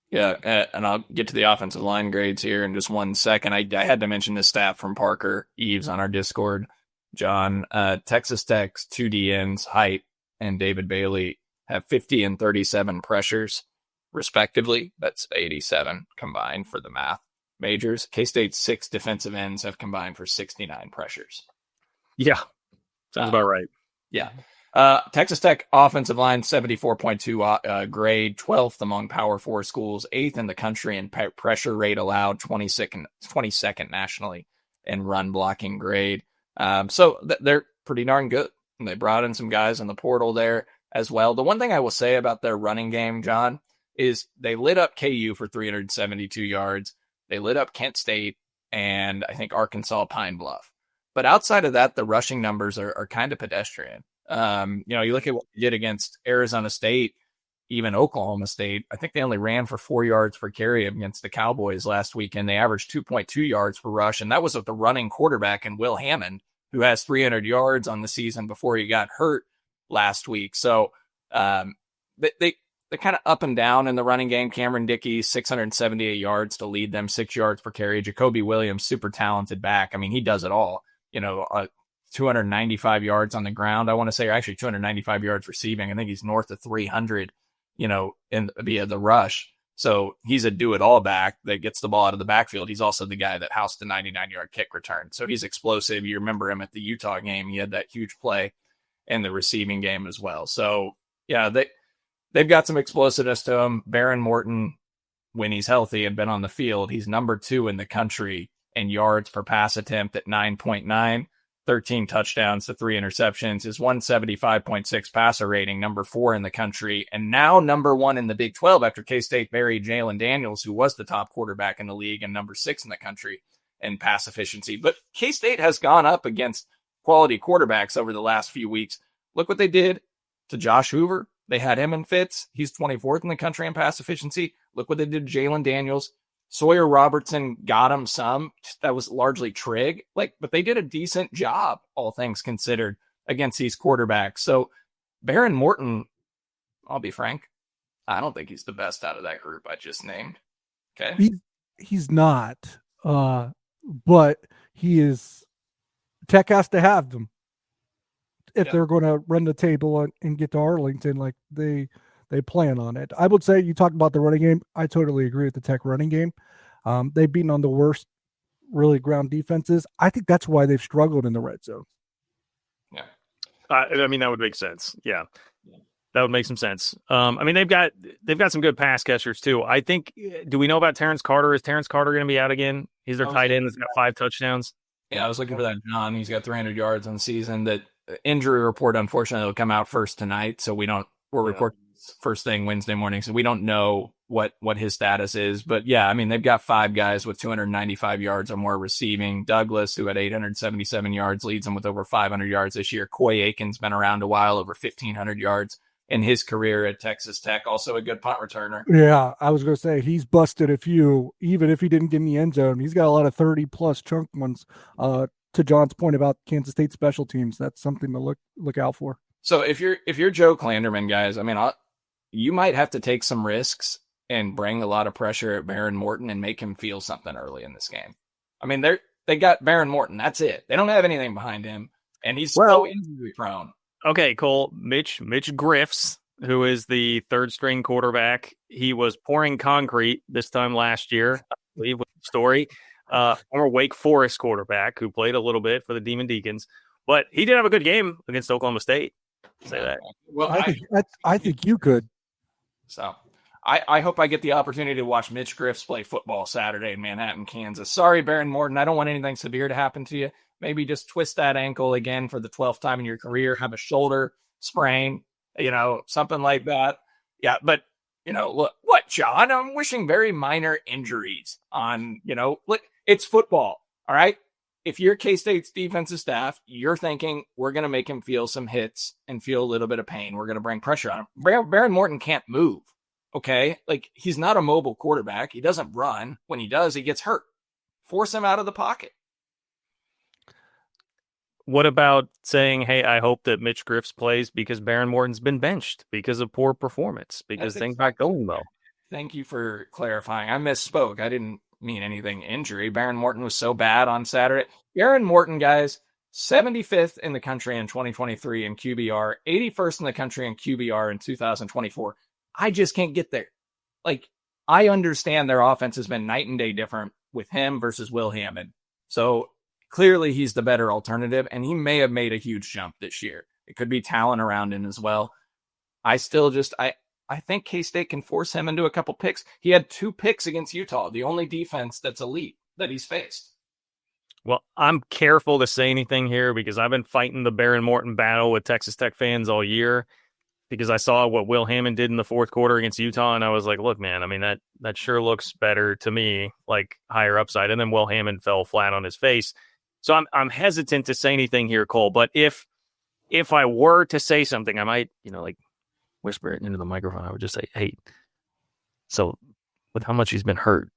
Yeah, and I'll get to the offensive line grades here in just 1 second. I had to mention this stat from Parker Eves on our Discord, John. Texas Tech's 2 DNs, Height and David Bailey, have 50 and 37 pressures, respectively. That's 87 combined for the math majors. K-State's 6 defensive ends have combined for 69 pressures. Yeah, sounds about right. Yeah. Texas Tech offensive line, 74.2 grade, 12th among Power 4 schools, 8th in the country in pressure rate allowed, 22nd nationally in run blocking grade. So they're pretty darn good. And they brought in some guys in the portal there as well. The one thing I will say about their running game, John, is they lit up KU for 372 yards. They lit up Kent State and I think Arkansas Pine Bluff. But outside of that, the rushing numbers are kind of pedestrian. You look at what they did against Arizona State, even Oklahoma State. I think they only ran for 4 yards per carry against the Cowboys last week, and they averaged 2.2 yards per rush. And that was with the running quarterback and Will Hammond, who has 300 yards on the season before he got hurt last week. So they're kind of up and down in the running game. Cameron Dickey, 678 yards to lead them, 6 yards per carry. Jacoby Williams, super talented back. I mean, he does it all. 295 yards on the ground, I want to say, or actually 295 yards receiving. I think he's north of 300, via the rush. So he's a do-it-all back that gets the ball out of the backfield. He's also the guy that housed the 99-yard kick return. So he's explosive. You remember him at the Utah game. He had that huge play in the receiving game as well. So, yeah, they've got some explosiveness to him. Baron Morton, when he's healthy and been on the field, he's number 2 in the country in yards per pass attempt at 9.9. 13 touchdowns to 3 interceptions, his 175.6 passer rating, number 4 in the country, and now number 1 in the Big 12 after K-State buried Jalen Daniels, who was the top quarterback in the league and number 6 in the country in pass efficiency. But K-State has gone up against quality quarterbacks over the last few weeks. Look what they did to Josh Hoover. They had him in Fitz. He's 24th in the country in pass efficiency. Look what they did to Jalen Daniels. Sawyer Robertson got him some. That was largely Trigg. But they did a decent job, all things considered, against these quarterbacks. So Baron Morton, I'll be frank, I don't think he's the best out of that group I just named. Okay. He's not. But he is. Tech has to have them if they're going to run the table and get to Arlington like they plan on it. I would say, you talked about the running game. I totally agree with the Tech running game. They've beaten on the worst, really, ground defenses. I think that's why they've struggled in the red zone. Yeah. That would make sense. Yeah. That would make some sense. They've got some good pass catchers too. I think, do we know about Terrence Carter? Is Terrence Carter going to be out again? He's their tight end that's got 5 touchdowns. Yeah, I was looking for that, John. He's got 300 yards on the season. That injury report, unfortunately, will come out first tonight. So we're recording first thing Wednesday morning, so we don't know what his status is. But yeah, they've got 5 guys with 295 yards or more receiving. Douglas, who had 877 yards, leads them with over 500 yards this year. Coy Aiken's been around a while, over 1,500 yards in his career at Texas Tech. Also a good punt returner. Yeah, I was going to say, he's busted a few, even if he didn't get in the end zone. He's got a lot of 30-plus chunk ones. To John's point about Kansas State special teams, that's something to look out for. So if you're Joe Klanderman, guys, you might have to take some risks and bring a lot of pressure at Baron Morton and make him feel something early in this game. They got Baron Morton. That's it. They don't have anything behind him, and he's so injury prone. Okay, Cole. Mitch Griffs, who is the 3rd-string quarterback, he was pouring concrete this time last year, I believe, with the story. Former Wake Forest quarterback who played a little bit for the Demon Deacons, but he did have a good game against Oklahoma State. Say that. Well, I think you could. So I hope I get the opportunity to watch Mitch Griffs play football Saturday in Manhattan, Kansas. Sorry, Baron Morton. I don't want anything severe to happen to you. Maybe just twist that ankle again for the 12th time in your career, have a shoulder sprain, something like that. Yeah, but, look, what, John? I'm wishing very minor injuries on, look, it's football, all right? If you're K-State's defensive staff, you're thinking we're going to make him feel some hits and feel a little bit of pain. We're going to bring pressure on him. Baron Morton can't move. Okay, like he's not a mobile quarterback. He doesn't run. When he does, he gets hurt. Force him out of the pocket. What about saying, hey, I hope that Mitch Griffs plays because Baron Morton's been benched because of poor performance, because things aren't going well? Thank you for clarifying. I misspoke. I didn't mean anything injury. Baron Morton was so bad on Saturday. Baron Morton, guys, 75th in the country in 2023 in QBR, 81st in the country in QBR in 2024. I just can't get there. Like, I understand their offense has been night and day different with him versus Will Hammond. So clearly he's the better alternative, and he may have made a huge jump this year. It could be talent around him as well. I think K-State can force him into a couple picks. He had 2 picks against Utah, the only defense that's elite that he's faced. Well, I'm careful to say anything here because I've been fighting the Baron Morton battle with Texas Tech fans all year, because I saw what Will Hammond did in the fourth quarter against Utah, and I was like, look, man, I mean, that sure looks better to me, like higher upside. And then Will Hammond fell flat on his face. So I'm hesitant to say anything here, Cole. But if I were to say something, I might, like whisper it into the microphone. I would just say, hey, so with how much he's been hurt,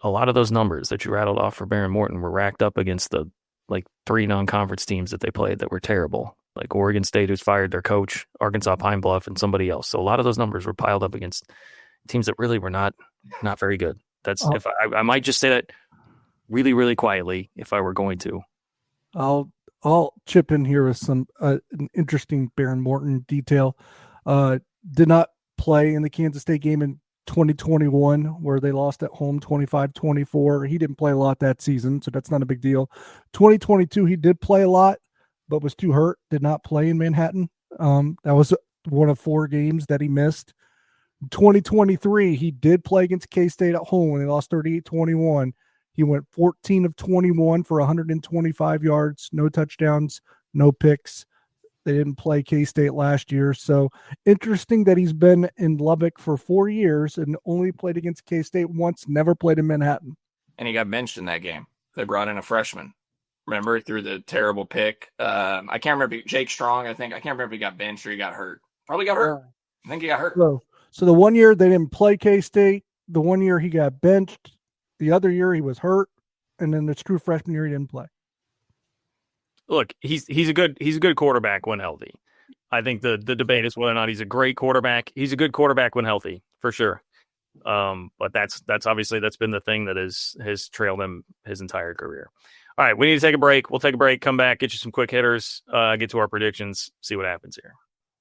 a lot of those numbers that you rattled off for Baron Morton were racked up against the 3 non-conference teams that they played that were terrible. Like Oregon State, who's fired their coach, Arkansas Pine Bluff, and somebody else. So a lot of those numbers were piled up against teams that really were not very good. That's if I might just say that really, really quietly if I were going to. I'll chip in here with some an interesting Baron Morton detail. Did not play in the Kansas State game in 2021 where they lost at home 25-24. He didn't play a lot that season, so that's not a big deal. 2022, he did play a lot, but was too hurt, did not play in Manhattan. That was one of 4 games that he missed. 2023, he did play against K-State at home when they lost 38-21. He went 14 of 21 for 125 yards, no touchdowns, no picks. They didn't play K-State last year. So interesting that he's been in Lubbock for 4 years and only played against K-State once, never played in Manhattan. And he got benched in that game. They brought in a freshman. Remember, through the terrible pick. I can't remember. Jake Strong, I think. I can't remember if he got benched or he got hurt. Probably got hurt. I think he got hurt. So the 1 year they didn't play K-State. The 1 year he got benched. The other year he was hurt. And then the true freshman year he didn't play. Look, he's a good quarterback when healthy. I think the debate is whether or not he's a great quarterback. He's a good quarterback when healthy, for sure. But that's obviously that's been the thing that has trailed him his entire career. All right, we need to take a break. We'll take a break, come back, get you some quick hitters, get to our predictions, see what happens here.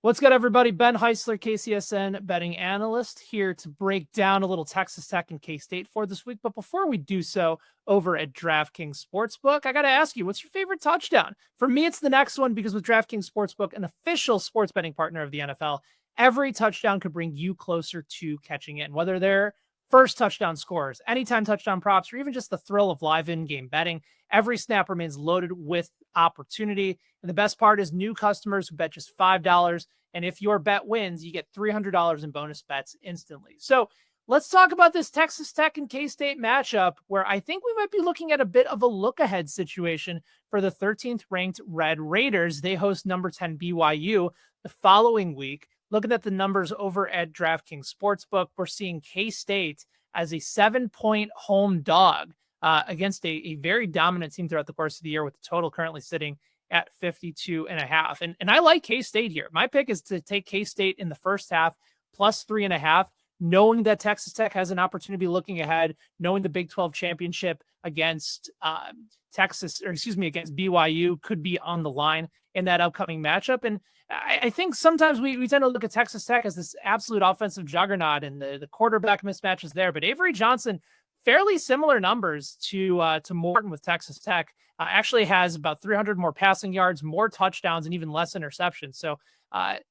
What's good, everybody? Ben Heisler, KCSN betting analyst, here to break down a little Texas Tech and K-State for this week. But before we do so, over at DraftKings Sportsbook, I got to ask you, what's your favorite touchdown? For me, it's the next one, because with DraftKings Sportsbook, an official sports betting partner of the NFL, every touchdown could bring you closer to catching it. And whether they're first touchdown scores, anytime touchdown props, or even just the thrill of live in-game betting, every snap remains loaded with opportunity. And the best part is new customers who bet just $5. And if your bet wins, you get $300 in bonus bets instantly. So let's talk about this Texas Tech and K-State matchup, where I think we might be looking at a bit of a look-ahead situation for the 13th ranked Red Raiders. They host number 10 BYU the following week. Looking at the numbers over at DraftKings Sportsbook, we're seeing K-State as a 7-point home dog against a very dominant team throughout the course of the year, with the total currently sitting at 52.5. And I like K-State here. My pick is to take K-State in the first half plus 3.5, knowing that Texas Tech has an opportunity looking ahead, knowing the Big 12 championship against against BYU could be on the line in that upcoming matchup. And I think sometimes we tend to look at Texas Tech as this absolute offensive juggernaut, and the quarterback mismatches there. But Avery Johnson, fairly similar numbers to Morton with Texas Tech. Actually has about 300 more passing yards, more touchdowns, and even less interceptions. So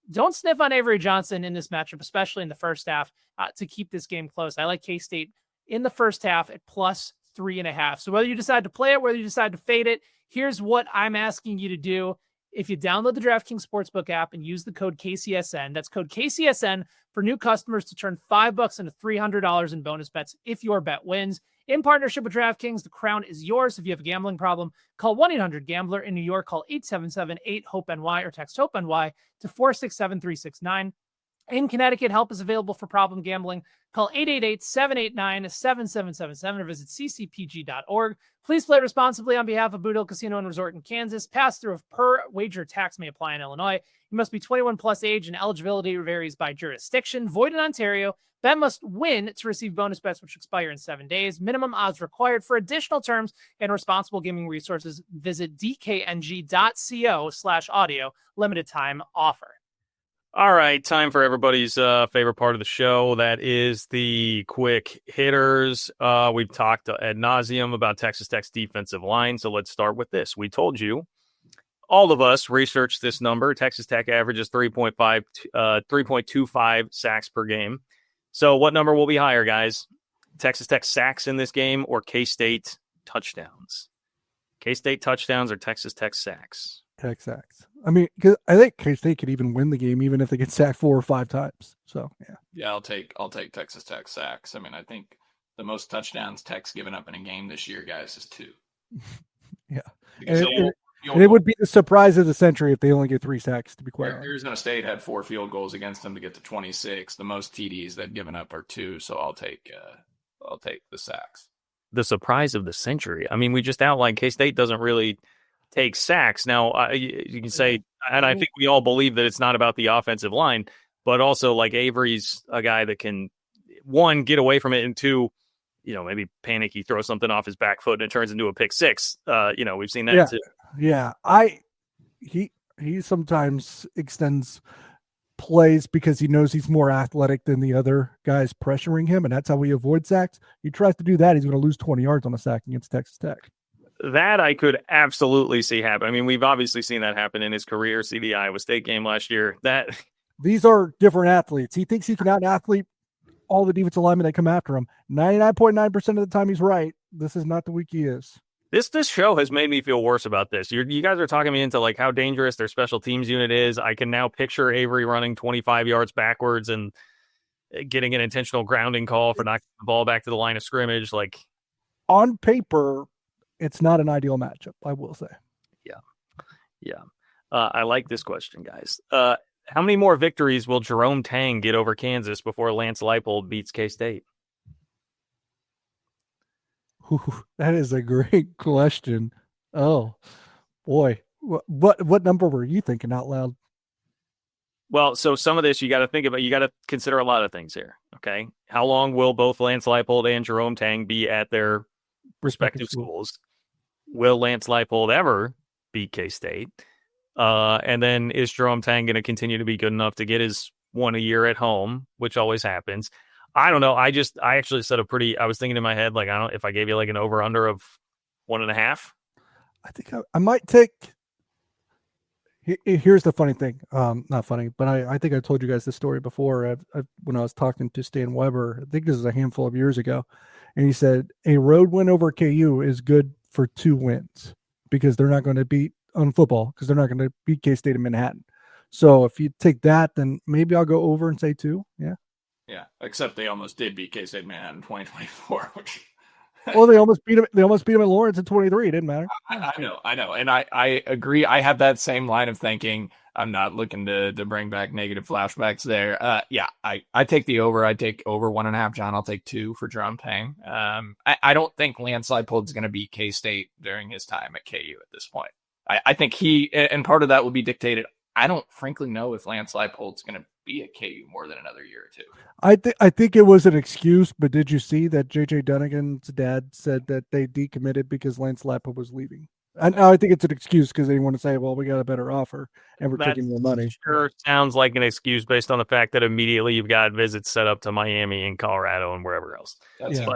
don't sniff on Avery Johnson in this matchup, especially in the first half, to keep this game close. I like K-State in the first half at plus 3.5. So whether you decide to play it, whether you decide to fade it, here's what I'm asking you to do. If you download the DraftKings Sportsbook app and use the code KCSN, that's code KCSN for new customers to turn $5 into $300 in bonus bets if your bet wins. In partnership with DraftKings, the crown is yours. If you have a gambling problem, call 1-800-GAMBLER. In New York, call 877-8-HOPE-NY or text HOPE-NY to 467-369. In Connecticut, help is available for problem gambling. Call 888-789-7777 or visit ccpg.org. Please play responsibly on behalf of Boot Hill Casino and Resort in Kansas. Pass-through of per wager tax may apply in Illinois. You must be 21 plus age and eligibility varies by jurisdiction. Void in Ontario. Bet must win to receive bonus bets which expire in 7 days. Minimum odds required. For additional terms and responsible gaming resources, visit dkng.co/audio. Limited time offer. All right, time for everybody's favorite part of the show. That is the quick hitters. We've talked ad nauseum about Texas Tech's defensive line, so let's start with this. We told you, all of us researched this number. Texas Tech averages 3.25 sacks per game. So what number will be higher, guys? Texas Tech sacks in this game or K-State touchdowns? K-State touchdowns or Texas Tech sacks? Tech sacks. I mean, because I think K-State could even win the game even if they get sacked 4 or 5 times. So Yeah, I'll take Texas Tech sacks. I mean, I think the most touchdowns Tech's given up in a game this year, guys, is 2. Yeah. Because And it would be the surprise of the century if they only get 3 sacks, to be quite honest. Arizona State had 4 field goals against them to get to 26. The most TDs they've given up are 2, so I'll take the sacks. The surprise of the century. I mean, we just outlined K-State doesn't really take sacks. Now, you can say, and I think we all believe that it's not about the offensive line, but also like Avery's a guy that can, 1, get away from it, and 2, maybe panicky, throw something off his back foot and it turns into a pick 6. We've seen that too. Yeah, he sometimes extends plays because he knows he's more athletic than the other guys pressuring him, and that's how he avoids sacks. He tries to do that, he's going to lose 20 yards on a sack against Texas Tech. That I could absolutely see happen. I mean, we've obviously seen that happen in his career. See the Iowa State game last year. These are different athletes. He thinks he can out-athlete all the defensive linemen that come after him. 99.9% of the time he's right. This is not the week he is. This show has made me feel worse about this. You guys are talking me into like how dangerous their special teams unit is. I can now picture Avery running 25 yards backwards and getting an intentional grounding call for knocking the ball back to the line of scrimmage. Like, on paper, it's not an ideal matchup, I will say. Yeah. I like this question, guys. How many more victories will Jerome Tang get over Kansas before Lance Leipold beats K-State? Ooh, that is a great question. Oh, boy. What number were you thinking out loud? Well, so some of this you got to think about. You got to consider a lot of things here, okay? How long will both Lance Leipold and Jerome Tang be at their respective schools? Will Lance Leipold ever beat K-State? And then is Jerome Tang going to continue to be good enough to get his one a year at home, which always happens? I don't know. I actually said I was thinking in my head, like, I don't, if I gave you like an over under of 1.5. I think I might take, here's the funny thing. Not funny, but I think I told you guys this story before when I was talking to Stan Weber. I think this is a handful of years ago. And he said, a road win over KU is good for 2 wins because they're not going to beat on football because they're not going to beat K-State in Manhattan. So if you take that, then maybe I'll go over and say 2. Yeah. Yeah, except they almost did beat K-State Manhattan in 2024. Which... well, they almost beat him. They almost beat him at Lawrence in 23. It didn't matter. I know, and I agree. I have that same line of thinking. I'm not looking to bring back negative flashbacks there. I take the over. I take over 1.5. John, I'll take 2 for Jerome Tang. I don't think Lance Leipold is going to beat K-State during his time at KU at this point. I think and part of that will be dictated. I don't frankly know if Lance Leipold's going to be at KU more than another year or 2. I think it was an excuse, but did you see that J.J. Dunnigan's dad said that they decommitted because Lance Leipold was leaving? And I think it's an excuse because they want to say, well, we got a better offer and we're taking more money. Sure sounds like an excuse based on the fact that immediately you've got visits set up to Miami and Colorado and wherever else. That's, Yeah.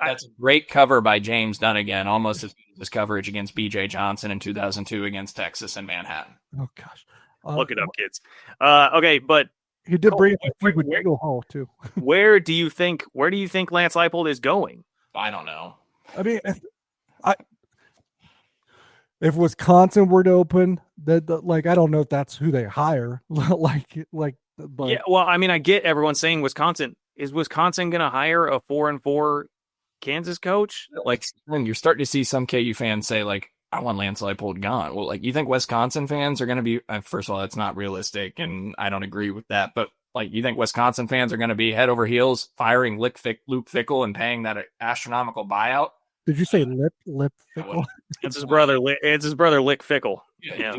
that's a great cover by James Dunnigan, almost as good as his coverage against B.J. Johnson in 2002 against Texas and Manhattan. Oh, gosh. Look it up, kids. Okay, but He did bring up where- with Eagle Hall, too. where do you think Lance Leipold is going? I don't know. I mean, if Wisconsin were to open, I don't know if that's who they hire. but Yeah, well, I mean, I get everyone saying Wisconsin. Is Wisconsin going to hire a 4-4 Kansas coach? Like, you're starting to see some KU fans say, like, I want Lance Leipold gone. Well, like, you think Wisconsin fans are going to be, first of all, that's not realistic, and I don't agree with that. But, like, you think Wisconsin fans are going to be head over heels firing Luke Fickell and paying that astronomical buyout? Did you say lip Fickle? It's his brother. It's his brother, Lick Fickle. Yeah.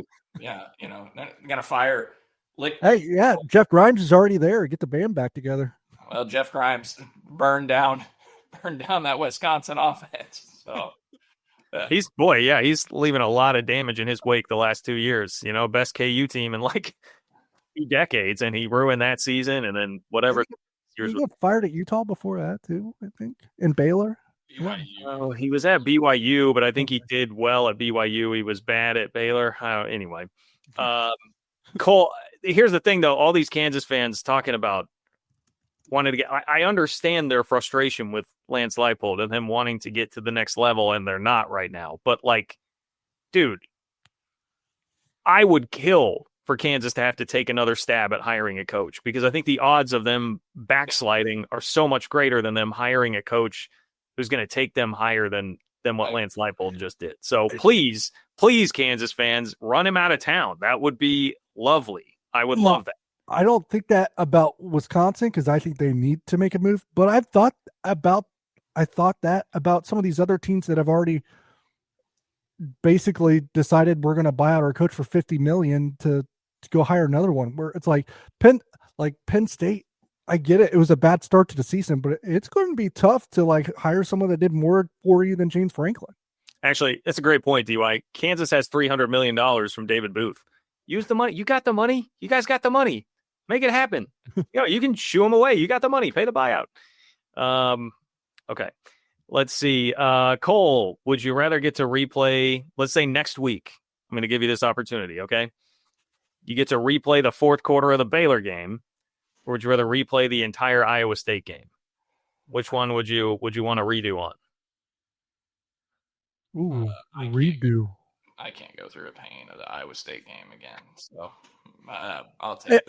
You know, they're going to fire Lick. Hey, yeah, Jeff Grimes is already there. Get the band back together. Well, Jeff Grimes burned down that Wisconsin offense. So he's leaving a lot of damage in his wake the last 2 years. You know, best KU team in like 2 decades, and he ruined that season. And then whatever. He got fired at Utah before that too, I think, in Baylor. Oh, he was at BYU, but I think he did well at BYU. He was bad at Baylor. Anyway, Cole. Here's the thing, though. All these Kansas fans talking about wanted to get. I understand their frustration with Lance Leipold and them wanting to get to the next level, and they're not right now. But like, dude, I would kill for Kansas to have to take another stab at hiring a coach because I think the odds of them backsliding are so much greater than them hiring a coach who's going to take them higher than what Lance Leipold just did. So please, Kansas fans, run him out of town. That would be lovely. I would love that. I don't think that about Wisconsin because I think they need to make a move. But I thought that about some of these other teams that have already basically decided we're going to buy out our coach for $50 million to go hire another one. Where it's like Penn State. I get it. It was a bad start to the season, but it's going to be tough to like hire someone that did more for you than James Franklin. Actually, that's a great point, DY. Kansas has $300 million from David Booth. Use the money. You got the money. You guys got the money. Make it happen. You can shoo them away. You got the money. Pay the buyout. Okay. Let's see. Cole, would you rather get to replay, let's say next week? I'm going to give you this opportunity, okay? You get to replay the fourth quarter of the Baylor game, or would you rather replay the entire Iowa State game? Which one would you want to redo on? Ooh, redo. I can't go through the pain of the Iowa State game again. So I'll take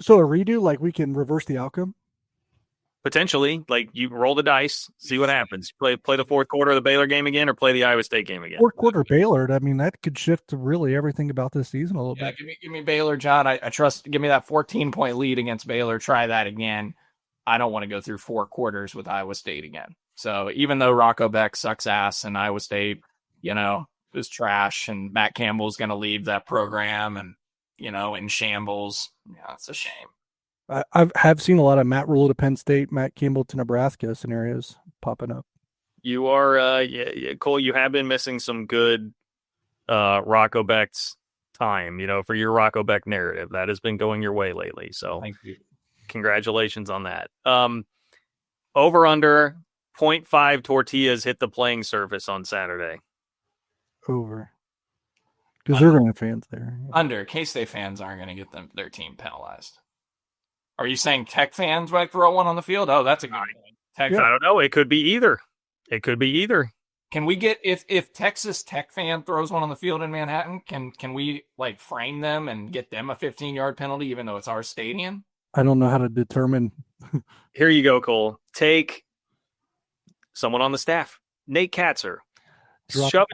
So a redo, like we can reverse the outcome? Potentially, like you roll the dice, see what happens. Play the fourth quarter of the Baylor game again, or play the Iowa State game again. Fourth quarter Baylor. I mean, that could shift really everything about this season a little bit. Give me Baylor, John. I trust. Give me that 14-point lead against Baylor. Try that again. I don't want to go through 4 quarters with Iowa State again. So even though Rocco Beck sucks ass and Iowa State, is trash, and Matt Campbell's going to leave that program, and in shambles. Yeah, it's a shame. I have seen a lot of Matt Rule to Penn State, Matt Campbell to Nebraska scenarios popping up. You are, Cole, you have been missing some good Rocco Beck's time, for your Rocco Beck narrative. That has been going your way lately. So thank you. Congratulations on that. Over under 0.5 tortillas hit the playing surface on Saturday. Over. Because they're going to have fans there. Under. K-State fans aren't going to get their team penalized. Are you saying Tech fans might throw one on the field? Oh, that's a good point. I don't know. It could be either. Can we get if Texas Tech fan throws one on the field in Manhattan? Can we frame them and get them a 15-yard penalty, even though it's our stadium? I don't know how to determine. Here you go, Cole. Take someone on the staff, Nate Katzer. Shove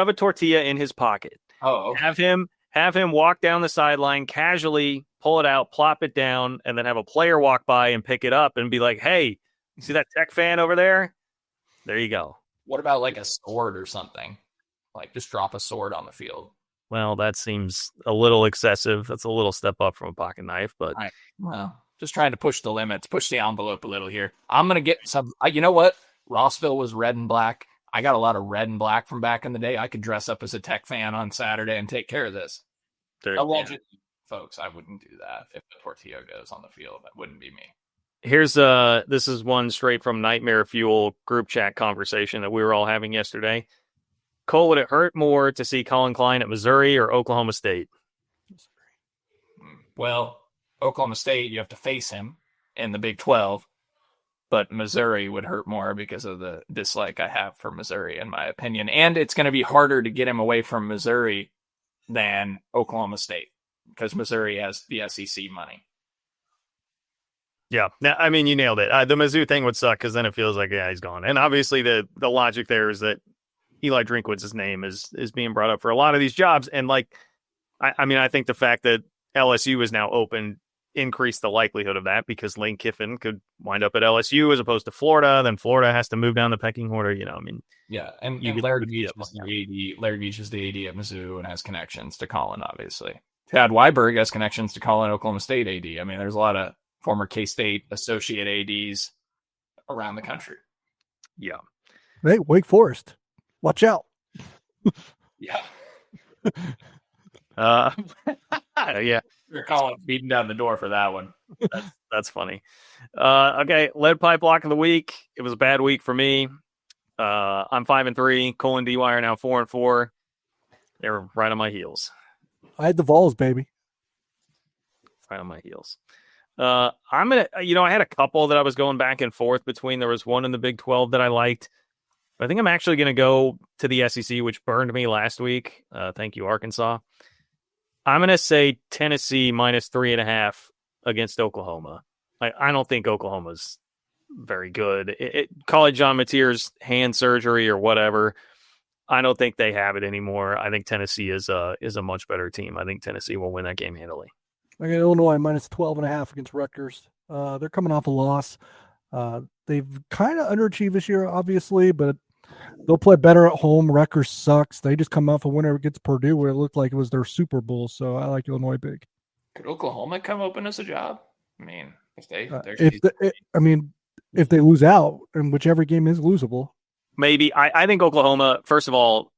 a tortilla in his pocket. Oh, okay. Have him walk down the sideline, casually pull it out, plop it down, and then have a player walk by and pick it up and be like, "Hey, you see that Tech fan over there? There you go." What about a sword or something? Just drop a sword on the field. Well, that sees a little excessive. That's a little step up from a pocket knife, but well, just trying to push the limits, push the envelope a little here. I'm gonna get some. You know what? Rossville was red and black. I got a lot of red and black from back in the day. I could dress up as a Tech fan on Saturday and take care of this. Allegedly, folks, I wouldn't do that if the Portillo goes on the field. That wouldn't be me. Here's this is one straight from Nightmare Fuel group chat conversation that we were all having yesterday. Cole, would it hurt more to see Colin Klein at Missouri or Oklahoma State? Well, Oklahoma State, you have to face him in the Big 12, but Missouri would hurt more because of the dislike I have for Missouri, in my opinion. And it's going to be harder to get him away from Missouri than Oklahoma State because Missouri has the SEC money. Yeah, I mean, you nailed it. The Mizzou thing would suck because then it feels like, yeah, he's gone. And obviously the logic there is that Eli Drinkwitz's name is being brought up for a lot of these jobs. And like, I mean, I think the fact that LSU is now open increased the likelihood of that because Lane Kiffin could wind up at LSU as opposed to Florida. Then Florida has to move down the pecking order. I mean, yeah. And Larry Veach is the AD at Mizzou and has connections to Colin, obviously. Chad Weiberg has connections to Colin, Oklahoma State AD. I mean, there's a lot of former K-State associate ADs around the country. Yeah. Hey, Wake Forest. Watch out. Yeah. Yeah. You're calling beating down the door for that one. That's funny. Okay. Lead pipe block of the week. It was a bad week for me. I'm 5-3. Cole and DY are now 4-4. They were right on my heels. I had the Vols, baby. Right on my heels. I'm gonna, I had a couple that I was going back and forth between. There was one in the Big 12 that I liked. I think I'm actually going to go to the SEC, which burned me last week. Thank you, Arkansas. I'm going to say Tennessee -3.5 against Oklahoma. I don't think Oklahoma's very good. Call it John Mateer's hand surgery or whatever. I don't think they have it anymore. I think Tennessee is a much better team. I think Tennessee will win that game handily. I got Illinois -12.5 against Rutgers. They're coming off a loss. They've kind of underachieved this year, obviously, but they'll play better at home. Rutgers sucks. They just come off a winner against Purdue where it looked like it was their Super Bowl. So I like Illinois big. Could Oklahoma come open as a job? I mean, if they lose out, and whichever game is losable, maybe. I think Oklahoma, first of all,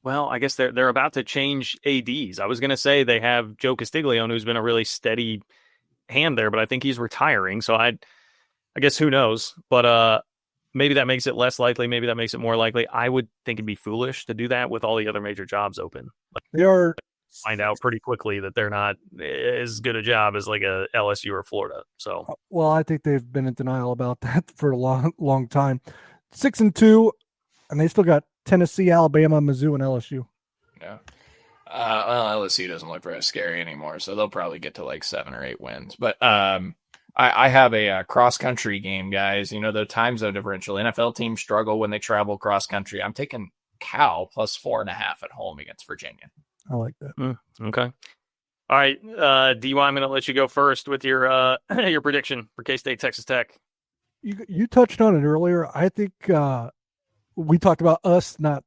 well, I guess they're about to change ADs. I was going to say they have Joe Castiglione, who's been a really steady hand there, but I think he's retiring. So I guess who knows? But maybe that makes it less likely. Maybe that makes it more likely. I would think it'd be foolish to do that with all the other major jobs open. They are find out pretty quickly that they're not as good a job as like a LSU or Florida. So, well, I think they've been in denial about that for a long time. 6-2, and they still got Tennessee, Alabama, Mizzou, and LSU. Yeah. Well, LSU doesn't look very scary anymore, so they'll probably get to like 7 or 8 wins. But I have a cross-country game, guys. The time zone differential. NFL teams struggle when they travel cross-country. I'm taking Cal +4.5 at home against Virginia. I like that. Okay. All right, DY, I'm going to let you go first with your your prediction for K-State, Texas Tech. You touched on it earlier. I think we talked about us not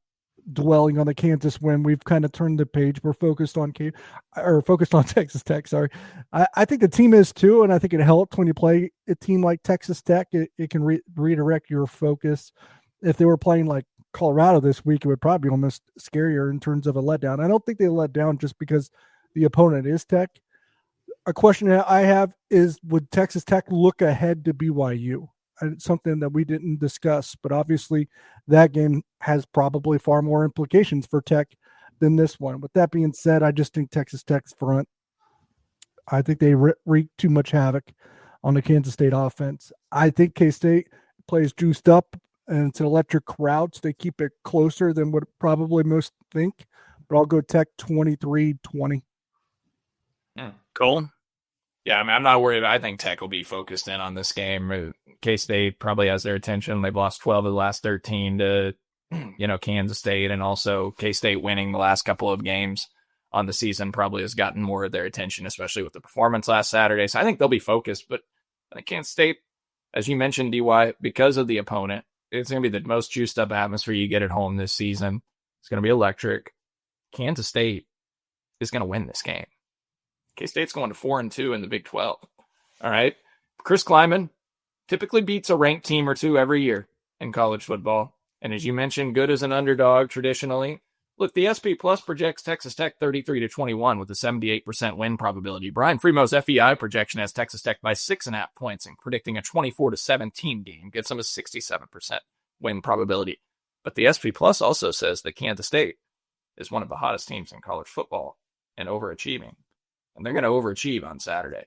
dwelling on the Kansas win. We've kind of turned the page. We're focused on Texas Tech. Sorry. I think the team is too, and I think it helped when you play a team like Texas Tech. It can redirect your focus. If they were playing like Colorado this week, it would probably be almost scarier in terms of a letdown. I don't think they let down just because the opponent is Tech. A question that I have is, would Texas Tech look ahead to BYU? It's something that we didn't discuss, but obviously that game has probably far more implications for Tech than this one. With that being said, I just think Texas Tech's front, I think they wreak too much havoc on the Kansas State offense. I think K-State plays juiced up, and it's an electric crowd, so they keep it closer than what probably most think. But I'll go Tech 23-20. Cole? Yeah, I mean, I'm not worried. I think Tech will be focused in on this game. K-State probably has their attention. They've lost 12 of the last 13 to, Kansas State, and also K-State winning the last couple of games on the season probably has gotten more of their attention, especially with the performance last Saturday. So I think they'll be focused. But I think Kansas State, as you mentioned, DY, because of the opponent, it's going to be the most juiced up atmosphere you get at home this season. It's going to be electric. Kansas State is going to win this game. K-State's going to 4-2 in the Big 12. All right. Chris Kleiman typically beats a ranked team or two every year in college football. And as you mentioned, good as an underdog traditionally. Look, the SP Plus projects Texas Tech 33-21 with a 78% win probability. Brian Fremo's FEI projection has Texas Tech by 6.5 points and predicting a 24-17 game gets them a 67% win probability. But the SP Plus also says that Kansas State is one of the hottest teams in college football and overachieving. And they're going to overachieve on Saturday.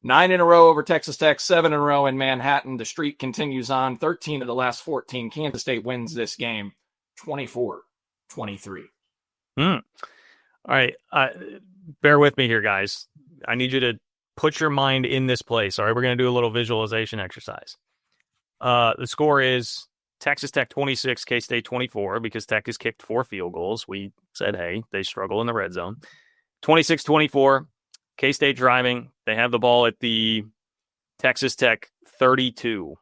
9 in a row over Texas Tech, 7 in a row in Manhattan. The streak continues on. 13 of the last 14. Kansas State wins this game 24-23. All right. Bear with me here, guys. I need you to put your mind in this place. All right. We're going to do a little visualization exercise. The score is Texas Tech 26, K-State 24, because Tech has kicked 4 field goals. We said, hey, they struggle in the red zone. 26-24, K-State driving. They have the ball at the Texas Tech 32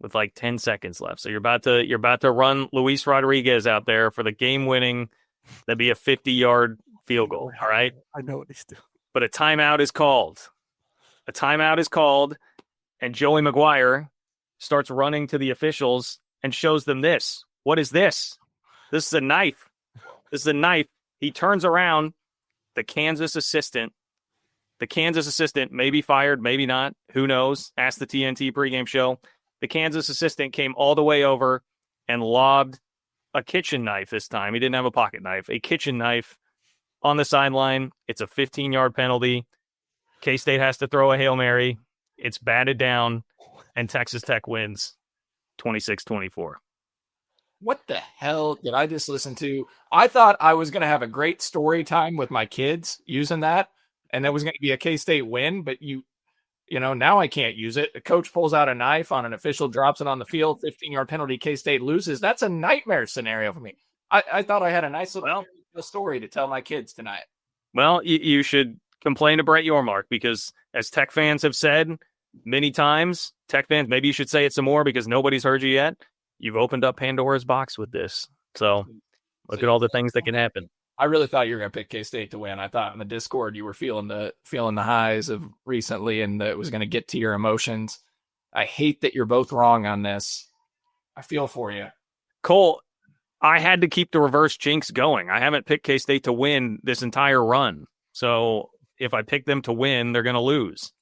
with like 10 seconds left. So you're about to run Luis Rodriguez out there for the game-winning. That'd be a 50-yard field goal. All right. I know what he's doing. But a timeout is called. And Joey McGuire starts running to the officials and shows them this. What is this? This is a knife. He turns around. The Kansas assistant may be fired, maybe not. Who knows? Ask the TNT pregame show. The Kansas assistant came all the way over and lobbed a kitchen knife this time. He didn't have a pocket knife, a kitchen knife on the sideline. It's a 15-yard penalty. K-State has to throw a Hail Mary. It's batted down, and Texas Tech wins 26-24. What the hell did I just listen to? I thought I was going to have a great story time with my kids using that, and that was going to be a K-State win, but you know, now I can't use it. A coach pulls out a knife on an official, drops it on the field, 15-yard penalty, K-State loses. That's a nightmare scenario for me. I thought I had a nice little story to tell my kids tonight. Well, you should complain to Brett Yormark because, as Tech fans have said many times, Tech fans, maybe you should say it some more because nobody's heard you yet. You've opened up Pandora's box with this. So look at all the things that can happen. I really thought you were going to pick K-State to win. I thought in the Discord you were feeling the highs of recently and that it was going to get to your emotions. I hate that you're both wrong on this. I feel for you. Cole, I had to keep the reverse jinx going. I haven't picked K-State to win this entire run. So if I pick them to win, they're going to lose.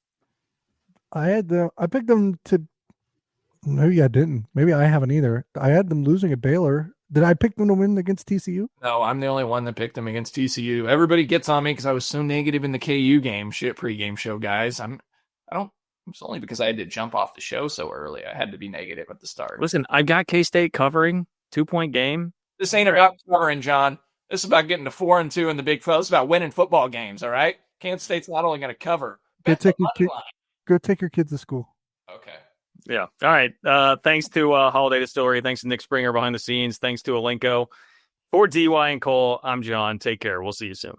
I picked them to. Maybe I didn't. Maybe I haven't either. I had them losing at Baylor. Did I pick them to win against TCU? No, I'm the only one that picked them against TCU. Everybody gets on me because I was so negative in the KU game. Shit, pregame show, guys. It's only because I had to jump off the show so early. I had to be negative at the start. Listen, I've got K-State covering 2-point game. This ain't about covering, John. This is about getting to 4-2 in the Big 12. This is about winning football games. All right. Kansas State's not only going to cover. Go take your kids to school. Okay. Yeah. All right. Thanks to Holiday Distillery. Thanks to Nick Springer behind the scenes. Thanks to Alenko. For DY and Cole, I'm John. Take care. We'll see you soon.